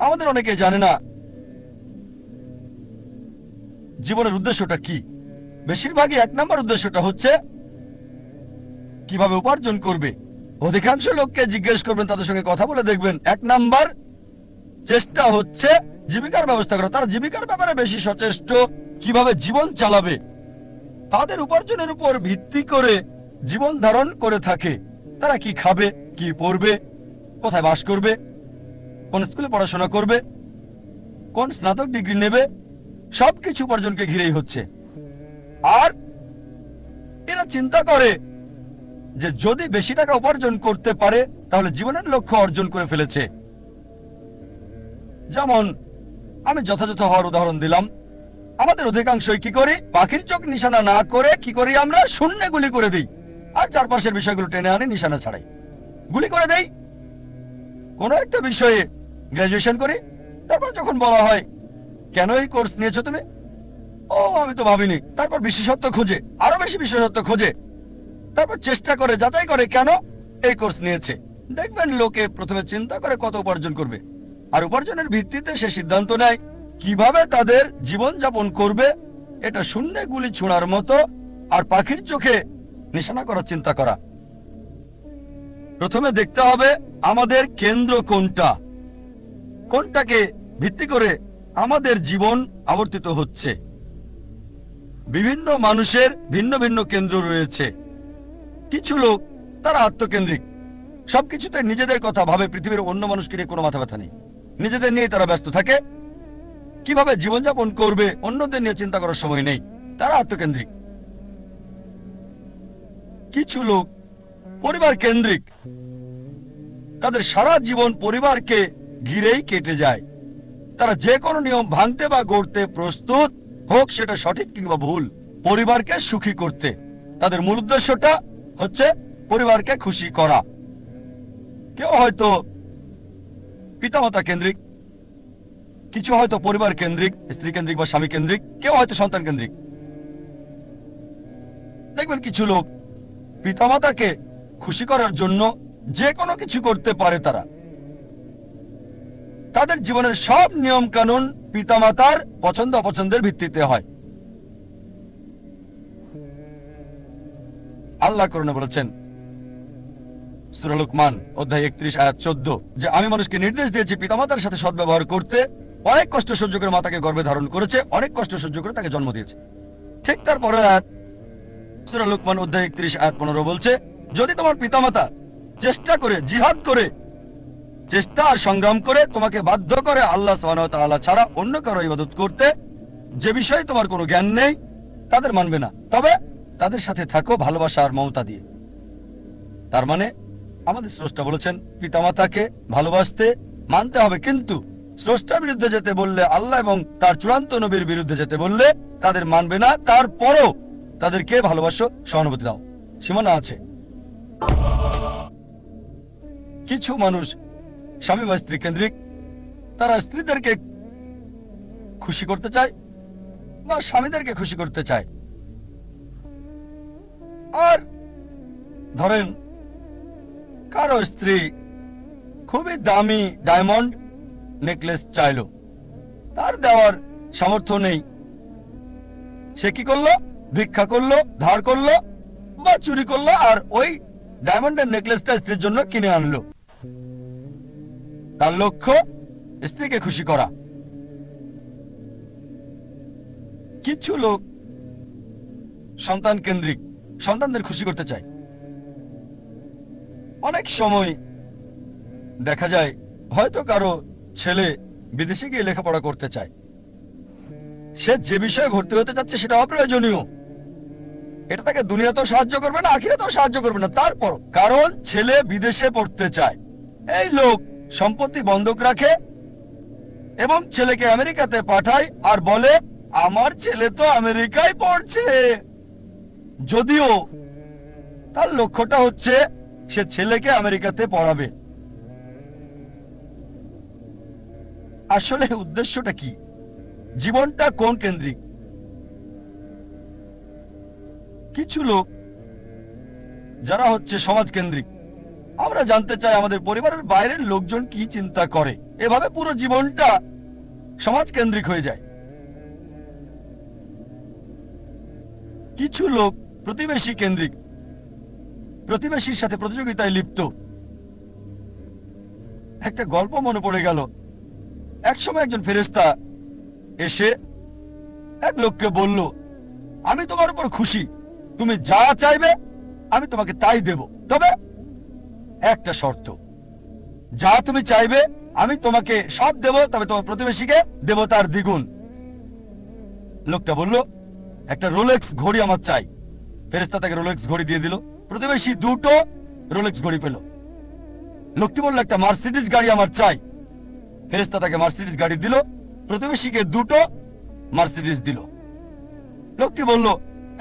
আমাদের অনেকে জানে না জীবনের উদ্দেশ্যটা কি। বেশিরভাগই 1 নম্বর উদ্দেশ্যটা হচ্ছে কিভাবে উপার্জন করবে। অধিকাংশ লোককে জিজ্ঞেস করবেন, তাদের সঙ্গে কথা বলে দেখবেন 1 নাম্বার চেষ্টা হচ্ছে জীবিকার ব্যবস্থা করা। তারা জীবিকার ব্যাপারে বেশি সচেষ্ট, কিভাবে জীবন চালাবে। তাদের উপার্জনের উপর ভিত্তি করে জীবন ধারণ করে থাকে। তারা কি খাবে, কি পড়বে, কোথায় বাস করবে, কোন স্কুলে পড়াশোনা করবে, কোন স্নাতক ডিগ্রি নেবে, সবকিছু উপার্জনকে ঘিরেই হচ্ছে। আর এরা চিন্তা করে যে যদি বেশি টাকা উপার্জন করতে পারে তাহলে জীবনের লক্ষ্য অর্জন করে ফেলেছে। যেমন আমি যথাযথ হওয়ার উদাহরণ দিলাম। আমাদের অধিকাংশই কি করি, পাখির চোখ নিশানা না করে কি করি, আমরা শূন্যে গুলি করে দিই আর চারপাশের বিষয়গুলো টেনে আনি, নিশানা ছাড়াই গুলি করে দেই। কোনো একটা বিষয়ে গ্রাজুয়েশন করি, তারপর যখন বলা হয় কেন এই কোর্স নিয়েছো তুমি, ও আমি তো ভাবিনি। তারপর বিশেষত্ব খোঁজে, আরো বেশি বিশেষত্ব খোঁজে, তারপর চেষ্টা করে, যাচাই করে কেন এই কোর্স নিয়েছে। দেখবেন লোকে প্রথমে চিন্তা করে কত উপার্জন করবে, আর উপার্জনের ভিত্তিতে সে সিদ্ধান্ত নেয় কিভাবে তাদের জীবন যাপন করবে। এটা শূন্যে গুলি ছোঁড়ার মতো আর পাখির চোখে নিশানা করার চিন্তা করা। প্রথমে দেখতে হবে আমাদের কেন্দ্র কোনটা, কোনটাকে ভিত্তি করে আমাদের জীবন আবর্তিত হচ্ছে। বিভিন্ন মানুষের ভিন্ন ভিন্ন কেন্দ্র রয়েছে। কিছু লোক তারা আত্মকেন্দ্রিক, সবকিছুতে নিজেদের কথা ভাবে, পৃথিবীর অন্য মানুষকে নিয়ে কোনো মাথা ব্যথা নেই, নিজেদের নিয়ে তারা ব্যস্ত থাকে। কিভাবে জীবনযাপন করবে অন্যদের নিয়ে চিন্তা করার সময় নেই, তারা আত্মকেন্দ্রিক। কিছু লোক পরিবার কেন্দ্রিক, তাদের সারা জীবন পরিবারকে ঘিরেই কেটে যায়। তারা যে কোনো নিয়ম ভাঙতে বা গড়তে প্রস্তুত, হোক সেটা সঠিক কিংবা ভুল, পরিবারকে সুখী করতে। তাদের মূল উদ্দেশ্যটা হচ্ছে পরিবারকে খুশি করা। কেউ হয়তো পিতামাতা কেন্দ্রিক, কিছু হয়তো পরিবার কেন্দ্রিক, স্ত্রী কেন্দ্রিক বা স্বামী কেন্দ্রিক, কেউ হয়তো সন্তান কেন্দ্রিক। দেখবেন কিছু লোক পিতামাতাকে খুশি করার জন্য যে কোনো কিছু করতে পারে। তাদের জীবনের সব নিয়ম কানুন পিতামাতার পছন্দ অপছন্দের ভিত্তিতে হয়। আল্লাহ কোরআনে বলেছেন সূরা লুকমান অধ্যায় 31 আয়াত 14 যে আমি মানুষকে নির্দেশ দিয়েছি পিতামাতার সাথে সদ্ব্যবহার করতে। অনেক কষ্ট সহ্য করে মাতাকে গর্ভে ধারণ করেছে, অনেক কষ্ট সহ্য করে তাকে জন্ম দিয়েছে। ঠিক তারপরে আয়াত সূরা লুকমান অধ্যায় 31 আয়াত 15 বলছে যদি তোমার পিতামাতা চেষ্টা করে, জিহাদ করে, চেষ্টা আর সংগ্রাম করে তোমাকে বাধ্য করে আল্লাহ সুবহানাহু ওয়া তাআলা ছাড়া অন্য কারো ইবাদত করতে, যে বিষয়ে তোমার কোনো জ্ঞান নেই, তাদের মানবে না, তবে তাদের সাথে থাকো ভালোবাসা আর মমতা দিয়ে। তার মানে আমাদের স্রষ্টা বলেছেন পিতামাতাকে ভালোবাসতে, মানতে হবে, কিন্তু স্রষ্টার বিরুদ্ধে যেতে বললে, আল্লাহ এবং তার চূড়ান্ত নবীর বিরুদ্ধে যেতে বললে তাদের মানবে না। তারপরও তাদেরকে ভালোবাসো, সহানুভূতি দাও, সীমানা আছে। কিছু মানুষ স্বামী বা স্ত্রী কেন্দ্রিক, তারা স্ত্রীদেরকে খুশি করতে চায় বা স্বামীদেরকে খুশি করতে চায়। আর ধরেন কারো স্ত্রী খুবই দামি ডায়মন্ড নেকলেস চাইলো, তার দেওয়ার সামর্থ্য নেই, সে কি করলো, ভিক্ষা করলো, ধার করলো বা চুরি করলো, আর ওই ডায়মন্ডের নেকলেসটা স্ত্রীর জন্য কিনে আনলো। তার লক্ষ্য স্ত্রীকে খুশি করা। কিছু লোক সন্তান কেন্দ্রিক, সন্তানদের খুশি করতে চায়। অনেক সময় দেখা যায় হয়তো কারো ছেলে বিদেশে গিয়ে লেখাপড়া করতে চায়, সে যে বিষয়ে ভর্তি হতে চাচ্ছে সেটা অপ্রয়োজনীয়, এটা তাকে দুনিয়াতেও সাহায্য করবে না, আখিরাতেও সাহায্য করবে না। তারপর কারণ ছেলে বিদেশে পড়তে চায়, এই লোক সম্পত্তি বন্ধক রাখে এবং ছেলেকে আমেরিকাতে পাঠায় আর বলে আমার ছেলে তো আমেরিকায় পড়ছে, যদিও তার লক্ষ্যটা হচ্ছে সে ছেলেকে আমেরিকাতে পড়াবে। আসলে উদ্দেশ্যটা কি? জীবনটা কোন কেন্দ্রিক? কিছু লোক যারা হচ্ছে সমাজ কেন্দ্রিক, আমরা জানতে চাই আমাদের পরিবারের বাইরের লোকজন কি চিন্তা করে, এভাবে পুরো জীবনটা সমাজ কেন্দ্রিক হয়ে যায়। কিছু লোক প্রতিবেশী কেন্দ্রিক, প্রতিবেশীর সাথে প্রতিযোগিতায় লিপ্ত। একটা গল্প মনে পড়ে গেল। একসময় একজন ফেরেশতা এসে এক লোককে বলল, আমি তোমার উপর খুশি, তুমি যা চাইবে আমি তোমাকে তাই দেব, তবে একটা শর্ত, যা তুমি চাইবে আমি তোমাকে সব দেব, তবে তোমার প্রতিবেশীকে দেব তার দ্বিগুণ। লোকটা বলল, একটা রোলেক্স ঘড়ি আমার চাই। ফেরেশতা তাকে রোলেক্স ঘড়ি দিয়ে দিল। প্রতিবেশী দুটো রোলেক্স ঘড়ি পেল। লোকটি বলল, একটা মার্সিডিজ গাড়ি আমার চাই। ফেরেশতা তাকে মার্সিডিজ গাড়ি দিল। প্রতিবেশীকে দুটো মার্সিডিজ দিল। লোকটি বলল,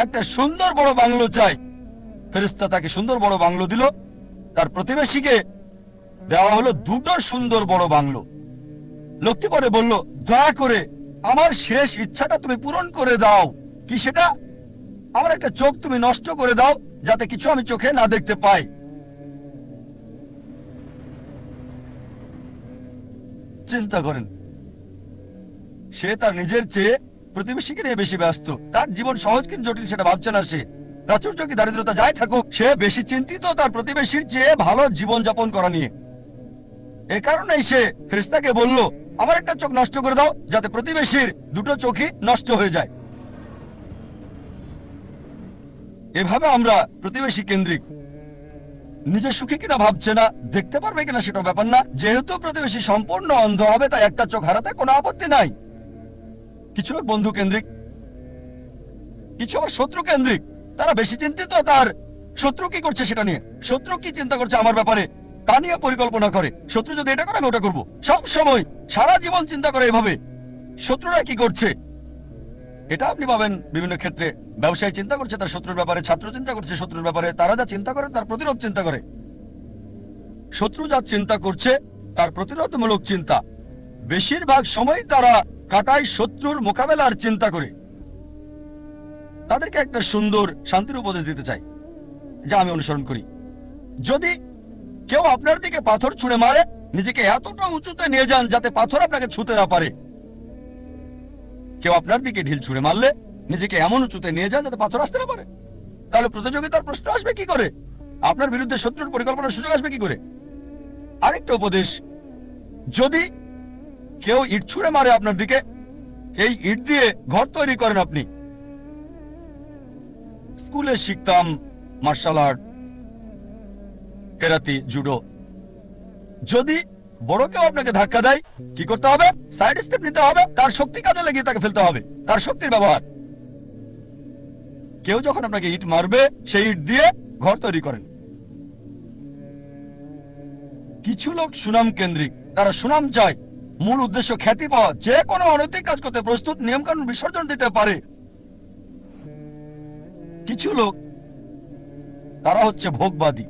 একটা সুন্দর বড় বাংলো চাই। ফেরেশতা তাকে সুন্দর বড় বাংলো দিল। তার প্রতিবেশীকে দেওয়া হলো দুটো সুন্দর বড় বাংলো। লোকটি পরে বলল, দয়া করে আমার শেষ ইচ্ছাটা তুমি পূরণ করে দাও। কি সেটা? আমার একটা চোখ তুমি নষ্ট করে দাও, যাতে কিছু আমি চোখে না দেখতে পাই। চিন্তা করেন, সে তার নিজের চেয়ে প্রতিবেশীকে নিয়ে বেশি ব্যস্ত। তার জীবন সহজ কিন্তু জটিল সেটা ভাবছে না সে। প্রাচুর্য কি দারিদ্রতা যাই থাকুক, সে বেশি চিন্তিত তার প্রতিবেশীর চেয়ে ভালো জীবন যাপন করা নিয়ে। এ কারণেই সে ফেরেশতাকে বলল, আমার একটা চোখ নষ্ট করে দাও, যাতে প্রতিবেশীর দুটো চোখই নষ্ট হয়ে যায়। এভাবে আমরা প্রতিবেশী কেন্দ্রিক। নিজে সুখী কিনা ভাবছে না, দেখতে পারবে কিনা সেটা ব্যাপার না। যেহেতু প্রতিবেশী সম্পূর্ণ অন্ধ হবে, তাই একটা চোখ হারাতে কোনো আপত্তি নাই। কিছু লোক বন্ধু কেন্দ্রিক, কিছু আবার শত্রু কেন্দ্রিক। তারা বেশি চিন্তিত তার শত্রু কি করছে সেটা নিয়ে। শত্রু কি চিন্তা করছে আমার ব্যাপারে তা নিয়ে পরিকল্পনা করে। শত্রু যদি এটা করে আমি ওটা করবো। সব সময় সারা জীবন চিন্তা করে এভাবে, শত্রুরা কি করছে। এটা আপনি পাবেন বিভিন্ন ক্ষেত্রে। ব্যবসায়ী চিন্তা করছে তার শত্রুর ব্যাপারে, ছাত্র চিন্তা করছে শত্রুর ব্যাপারে। তারা যা চিন্তা করে তার প্রতিরোধ চিন্তা করে। শত্রু যা চিন্তা করছে তার প্রতিরোধমূলক চিন্তা। বেশিরভাগ সময় তারা কাটায় শত্রুর মোকাবেলার চিন্তা করে। তাদেরকে একটা সুন্দর শান্তির উপদেশ দিতে চাই, যা আমি অনুসরণ করি। যদি কেউ আপনার দিকে পাথর ছুঁড়ে মারে, নিজেকে এতটা উঁচুতে নিয়ে যান যাতে পাথর আপনাকে ছুঁতে না পারে। কেউ আপনার দিকে ঢিল ছুঁড়ে মারলে নিজেকে এমন উঁচুতে নিয়ে যান যাতে পাথর আসতে না পারে। তাহলে প্রতিযোগিতার প্রশ্ন আসবে কি করে? আপনার বিরুদ্ধে শত্রুর পরিকল্পনার সুযোগ আসবে কি করে? আরেকটা উপদেশ, যদি কেউ ইট ছুঁড়ে মারে আপনার দিকে, এই ইট দিয়ে ঘর তৈরি করেন আপনি। স্কুলে শিখতাম মার্শাল আর্ট, কেরাতি, জুডো। যদি বড় কেউ আপনাকে ধাক্কা দেয়, কি করতে হবে? সাইড স্টেপ নিতে হবে, তার শক্তি কাজে লাগিয়ে তাকে ফেলতে হবে, তার শক্তির ব্যবহার। কেউ যখন আপনাকে ইট মারবে, সেই ইট দিয়ে ঘর তৈরি করেন। কিছু লোক সুনাম কেন্দ্রিক, তারা সুনাম চায়, মূল উদ্দেশ্য খ্যাতি পাওয়া। যে কোনো অনৈতিক কাজ করতে প্রস্তুত, নিয়ম কানুন বিসর্জন দিতে পারে। কিছু লোক তারা হচ্ছে ভোগবাদী,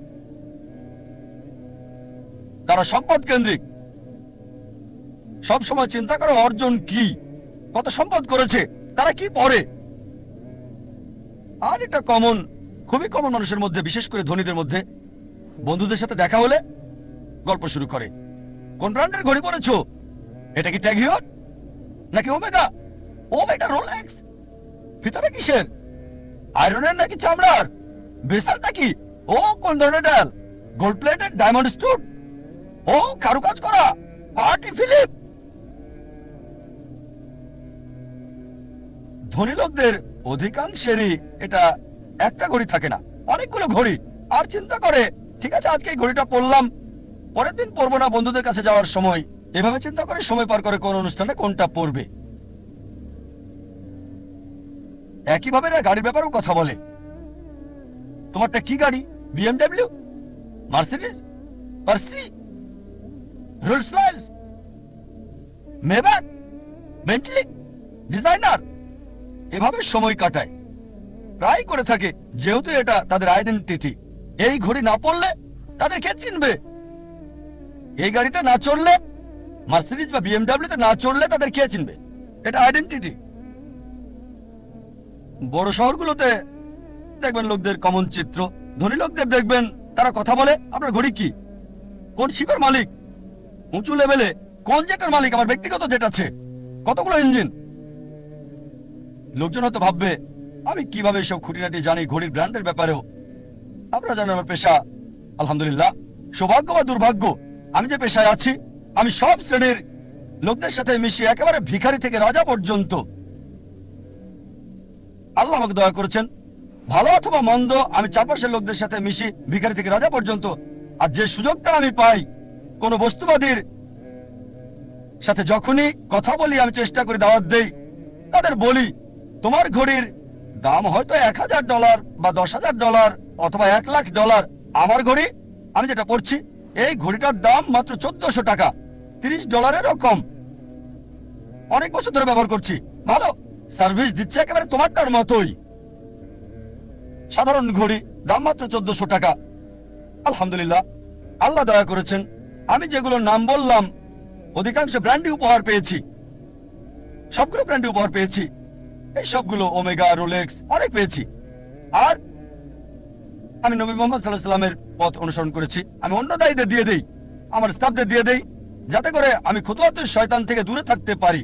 তারা সম্পদ কেন্দ্রিক। সব সময় চিন্তা করে অর্জন কি, কত সম্পদ করেছে, তারা কি পরে। আর এটা কমন, খুবই কমন মানুষের মধ্যে, বিশেষ করে ধনীদের মধ্যে। বন্ধুদের সাথে দেখা হলে গল্প শুরু করে, কোন ব্র্যান্ডের ঘড়ি পরেছো? এটা কি ট্যাগ হিয়র নাকি ওমেগা? ও এটা রোলেক্স। ভিতরে কিসের? আয়রনের নাকি চামড়ার? বেসালটা কি? ও কোন ধরনের ডাল? Gold plated, diamond stone? ও কারুকাজ করা, পার্টি ফিলিপ। ধনী লোকদের অধিকাংশেরই এটা একটা ঘড়ি থাকে না, অনেকগুলো ঘড়ি। আর চিন্তা করে, ঠিক আছে আজকে এই ঘড়িটা পরলাম, পরের দিন পরবো না। বন্ধুদের কাছে যাওয়ার সময় এভাবে চিন্তা করে সময় পার করে কোন অনুষ্ঠানে কোনটা পরবে। একইভাবে এরা গাড়ির ব্যাপারেও কথা বলে। তোমারটা কি গাড়ি? BMW, Mercedes, Porsche, Rolls Royce, Maybach, Bentley, designer, এভাবে সময় কাটায়, প্রায় করে থাকে, যেহেতু এটা তাদের আইডেন্টিটি। এই ঘড়ি না পড়লে তাদের কে চিনবে? এই গাড়িতে না চড়লে, মার্সিডিজ বা বিএমডাব্লিউতে না চড়লে তাদের কে চিনবে? এটা আইডেন্টিটি। বড় শহরগুলোতে দেখবেন লোকদের কমন চিত্র, ধনী লোকদের দেখবেন তারা কথা বলে, আপনার ঘড়ি কি, কোন শিপের মালিক, উঁচু লেভেলে কোন জেটের মালিক, আমার ব্যক্তিগত জেট আছে, কতগুলো ইঞ্জিন। লোকজন হয়তো ভাববে আমি কিভাবে এসব খুঁটিনাটি জানি ঘড়ির ব্র্যান্ডের ব্যাপারেও। আপনারা জানেন আমার পেশা, আলহামদুলিল্লাহ, সৌভাগ্য বা দুর্ভাগ্য, আমি যে পেশায় আছি আমি সব শ্রেণীর লোকদের সাথে মিশি, একেবারে ভিখারি থেকে রাজা পর্যন্ত। আল্লাহ আমাকে দয়া করেছেন, ভালো অথবা মন্দ আমি চারপাশের লোকদের সাথে মিশি, ভিখারি থেকে রাজা পর্যন্ত। আর যে সুযোগটা আমি পাই কোন বস্তুবাদীর সাথে যখনই কথা বলি, আমি চেষ্টা করি দাওয়াত দেই, তাদের বলি তোমার ঘড়ির দাম হয়তো $1000 বা $10,000 অথবা $1,00,000, আমার ঘড়ি আমি যেটা পড়ছি এই ঘড়িটার দাম মাত্র $1400 টাকা, $30 কম। অনেক বছর ধরে ব্যবহার করছি, ভালো সার্ভিস দিচ্ছে, একেবারে তোমারটার মতোই। সাধারণ ঘড়ি, দাম মাত্র $1400 টাকা। আলহামদুলিল্লাহ, আল্লাহ দয়া করেছেন, আমি যেগুলো নাম বললাম অধিকাংশ ব্র্যান্ডই উপহার পেয়েছি, সবগুলো ব্র্যান্ডই উপহার পেয়েছি। এই সবগুলো ওমেগা, রোলেক্স অনেক পেয়েছি। আর আমি নবী মুহাম্মদ সাল্লাল্লাহু আলাইহি ওয়াসাল্লামের পথ অনুসরণ করেছি। আমি অন্য দায়ীদের দিয়ে দেই, আমার স্টাফদের দিয়ে দেই, যাতে করে আমি খুতুওয়াতুশ শয়তান থেকে দূরে থাকতে পারি।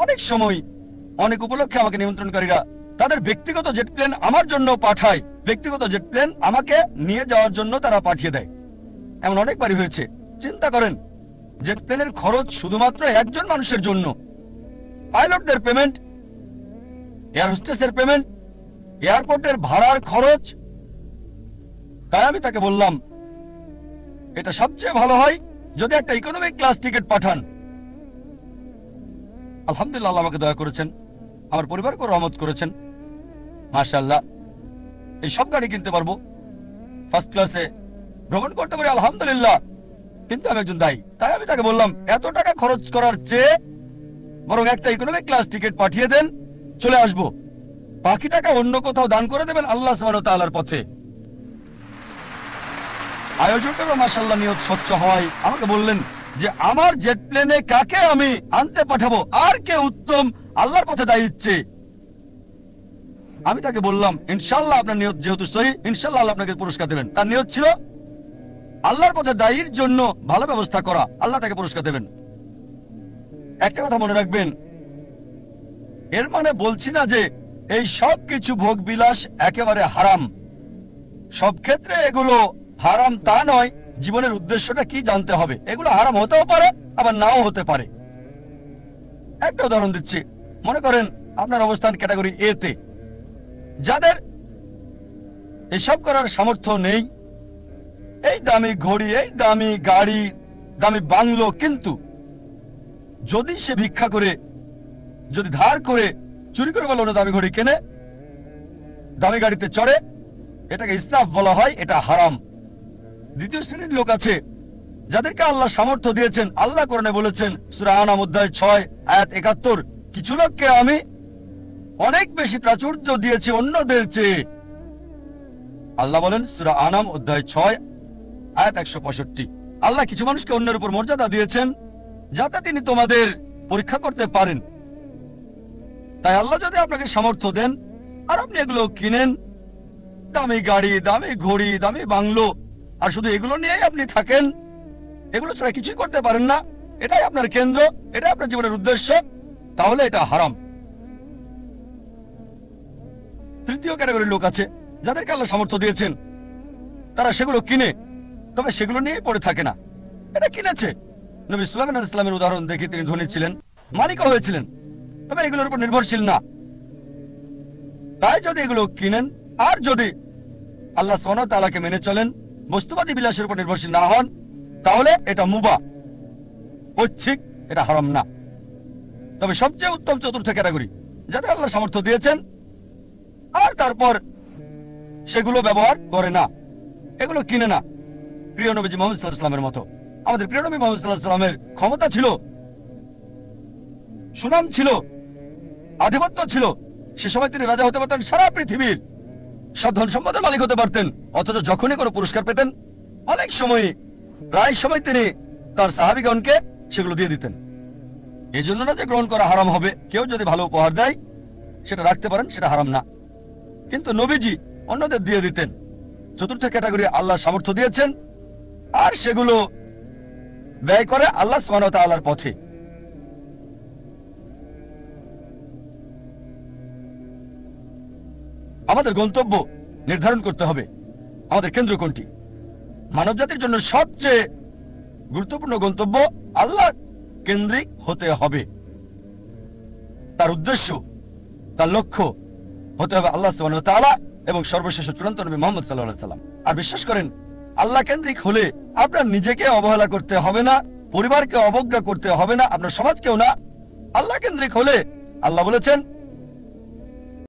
অনেক সময় অনেক উপলক্ষে আমাকে নিমন্ত্রণকারীরা তাদের ব্যক্তিগত জেট প্লেন আমার জন্য পাঠায়, ব্যক্তিগত জেট প্লেন আমাকে নিয়ে যাওয়ার জন্য তারা পাঠিয়ে দেয়। এমন অনেকবারই হয়েছে। চিন্তা করেন, জেট প্লেনের খরচ শুধুমাত্র একজন মানুষের জন্য, পাইলটদের পেমেন্ট, এয়ার হোস্টেসের পেমেন্ট, এয়ারপোর্টের ভাড়ার খরচ। তাই আমি তাকে বললাম এটা সবচেয়ে ভালো হয় যদি একটা ইকোনমিক ক্লাস টিকিট পাঠান। আলহামদুলিল্লাহ, আল্লাহ আমাকে দয়া করেছেন, আমার পরিবারকে রহমত করেছেন, মাশাআল্লাহ। এই সব গাড়ি কিনতে পারবো, ফার্স্ট ক্লাসে ভ্রমণ করতে পারি, আলহামদুলিল্লাহ। কিন্তু আমি একজন দায়ী, তাই আমি তাকে বললাম এত টাকা খরচ করার চেয়ে বরং একটা ইকোনমিক ক্লাস টিকিট পাঠিয়ে দেন, চলে আসবো, বাকি টাকা অন্য কোথাও দান করে দেবেন আল্লাহ সুবহানাহু ওয়া তাআলার পথে। আয়োজকেরও মাশাআল্লাহ নিয়ত স্বচ্ছ হয়। আমাকে বললেন যে আমার জেট প্লেনে কাকে আমি আনতে পাঠাবো, আর কে উত্তম আল্লাহর পথে দায়ী ইচ্ছে। আমি তাকে বললাম ইনশাআল্লাহ আপনার নিয়ত যেহেতু সহি, ইনশাআল্লাহ আল্লাহ আপনাকে পুরস্কার দেবেন। তার নিয়ত ছিল আল্লাহর পথে দায়ীর জন্য ভালো ব্যবস্থা করা, আল্লাহ তাকে পুরস্কার দেবেন। একটা কথা মনে রাখবেন, এর মানে বলছি না যে এই সব কিছু ভোগ বিলাস একেবারে হারাম, সব ক্ষেত্রে এগুলো হারাম তা নয়। জীবনের উদ্দেশ্যটা কি জানতে হবে। এগুলো হারাম হতেও পারে আবার নাও হতে পারে। একটা উদাহরণ দিচ্ছি, মনে করেন আপনার অবস্থান ক্যাটাগরি এ তে, যাদের এসব করার সামর্থ্য নেই, এই দামি ঘড়ি, এই দামি গাড়ি, দামি বাংলো, কিন্তু যদি সে ভিক্ষা করে, যদি ধার করে, চুরি করে বলো দামি ঘড়ি কেনে, দামি গাড়িতে চড়ে, এটাকে ইসরাফ বলা হয়, এটা হারাম। দ্বিতীয় শ্রেণীর লোক আছে যাদেরকে আল্লাহ সামর্থ্য দিয়েছেন। আল্লাহ কোরআনে বলেছেন সূরা আনাম অধ্যায় 6 আয়াত 71, কিছু লোককে আমি অনেক বেশি প্রাচুর্য দিয়েছি অন্যদের চেয়ে। আল্লাহ বলেন সূরা আনাম অধ্যায় 6 আয়াত 165, আল্লাহ কিছু মানুষকে অন্যের উপর মর্যাদা দিয়েছেন যাতে তিনি তোমাদের পরীক্ষা করতে পারেন। তাই আল্লাহ যদি আপনাকে সামর্থ্য দেন আর আপনি এগুলো কিনেন, দামি গাড়ি, দামি ঘড়ি, দামি বাংলো, আর শুধু এগুলো নিয়েই আপনি থাকেন, এগুলো ছাড়া কিছুই করতে পারেন না, এটাই আপনার কেন্দ্র, এটাই আপনার জীবনের উদ্দেশ্য, তাহলে এটা হারাম। তৃতীয় ক্যাটাগরির লোক আছে যাদেরকে আল্লাহ সামর্থ্য দিয়েছেন, তারা সেগুলো কিনে, তবে সেগুলো নিয়ে পড়ে থাকে না। এটা কিনেছে, নবী সুলাইমান আলাইহিস সালামের উদাহরণ দেখে তিনি ধনী ছিলেন, মালিকও হয়েছিলেন, তবে এগুলোর উপর নির্ভরশীল না। তাই যদি এগুলো কিনেন আর যদি আল্লাহ সুবহানাহু ওয়া তাআলাকে মেনে চলেন, বস্তুবাদী বিলাসের উপর নির্ভরশীল না হন, তাহলে এটা মুবাহ, ঐচ্ছিক, এটা হারাম না। তবে সবচেয়ে উত্তম চতুর্থ ক্যাটাগরি যাদের আল্লাহ সামর্থ্য দিয়েছেন আর তারপর সেগুলো ব্যবহার করে না, এগুলো কিনে না। প্রিয় নবীজি মুহাম্মদ সাল্লাল্লাহু আলাইহি ওয়াসাল্লামের মতো, আমাদের প্রিয় নবী মুহাম্মদ সাল্লাল্লাহু আলাইহি ওয়াসাল্লামের ক্ষমতা ছিল সুনাম ছিল, আধিপত্য ছিল। সে সময় তিনি রাজা হতে পারতেন সারা পৃথিবীর, সব ধন সম্পদের মালিক হতে পারতেন। অথচ যখনই কোনো পুরস্কার পেতেন, অনেক সময়, প্রায় সময় তিনি তার সাহাবীগণকে সেগুলো দিয়ে দিতেন। এই জন্য না যে গ্রহণ করা হারাম হবে, কেউ যদি ভালো উপহার দেয় সেটা রাখতে পারেন, সেটা হারাম না। কিন্তু নবীজি অন্যদের দিয়ে দিতেন। চতুর্থ ক্যাটাগরি আল্লাহ সামর্থ্য দিয়েছেন, আর সেগুলো ব্যয় করে আল্লাহ সুবহানাহু ওয়া তাআলার পথে। আমাদের গন্তব্য নির্ধারণ করতে হবে, আমাদের কেন্দ্র কোনটি। মানব জাতির জন্য সবচেয়ে গুরুত্বপূর্ণ গন্তব্য আল্লাহ কেন্দ্রিক হতে হবে। তার উদ্দেশ্য, তার লক্ষ্য হতে হবে আল্লাহ সুবহানাহু ওয়া তাআলা এবং সর্বশেষ চূড়ান্ত নবী মুহাম্মদ সাল্লাল্লাহু আলাইহি সাল্লাম। আর বিশ্বাস করেন, আল্লাহ কেন্দ্রিক হলে আপনার নিজেকে অবহেলা করতে হবে না, পরিবারকে অবজ্ঞা করতে হবে না, আপনার সমাজকেও না। আল্লাহ কেন্দ্রিক হলে আল্লাহ বলেছেন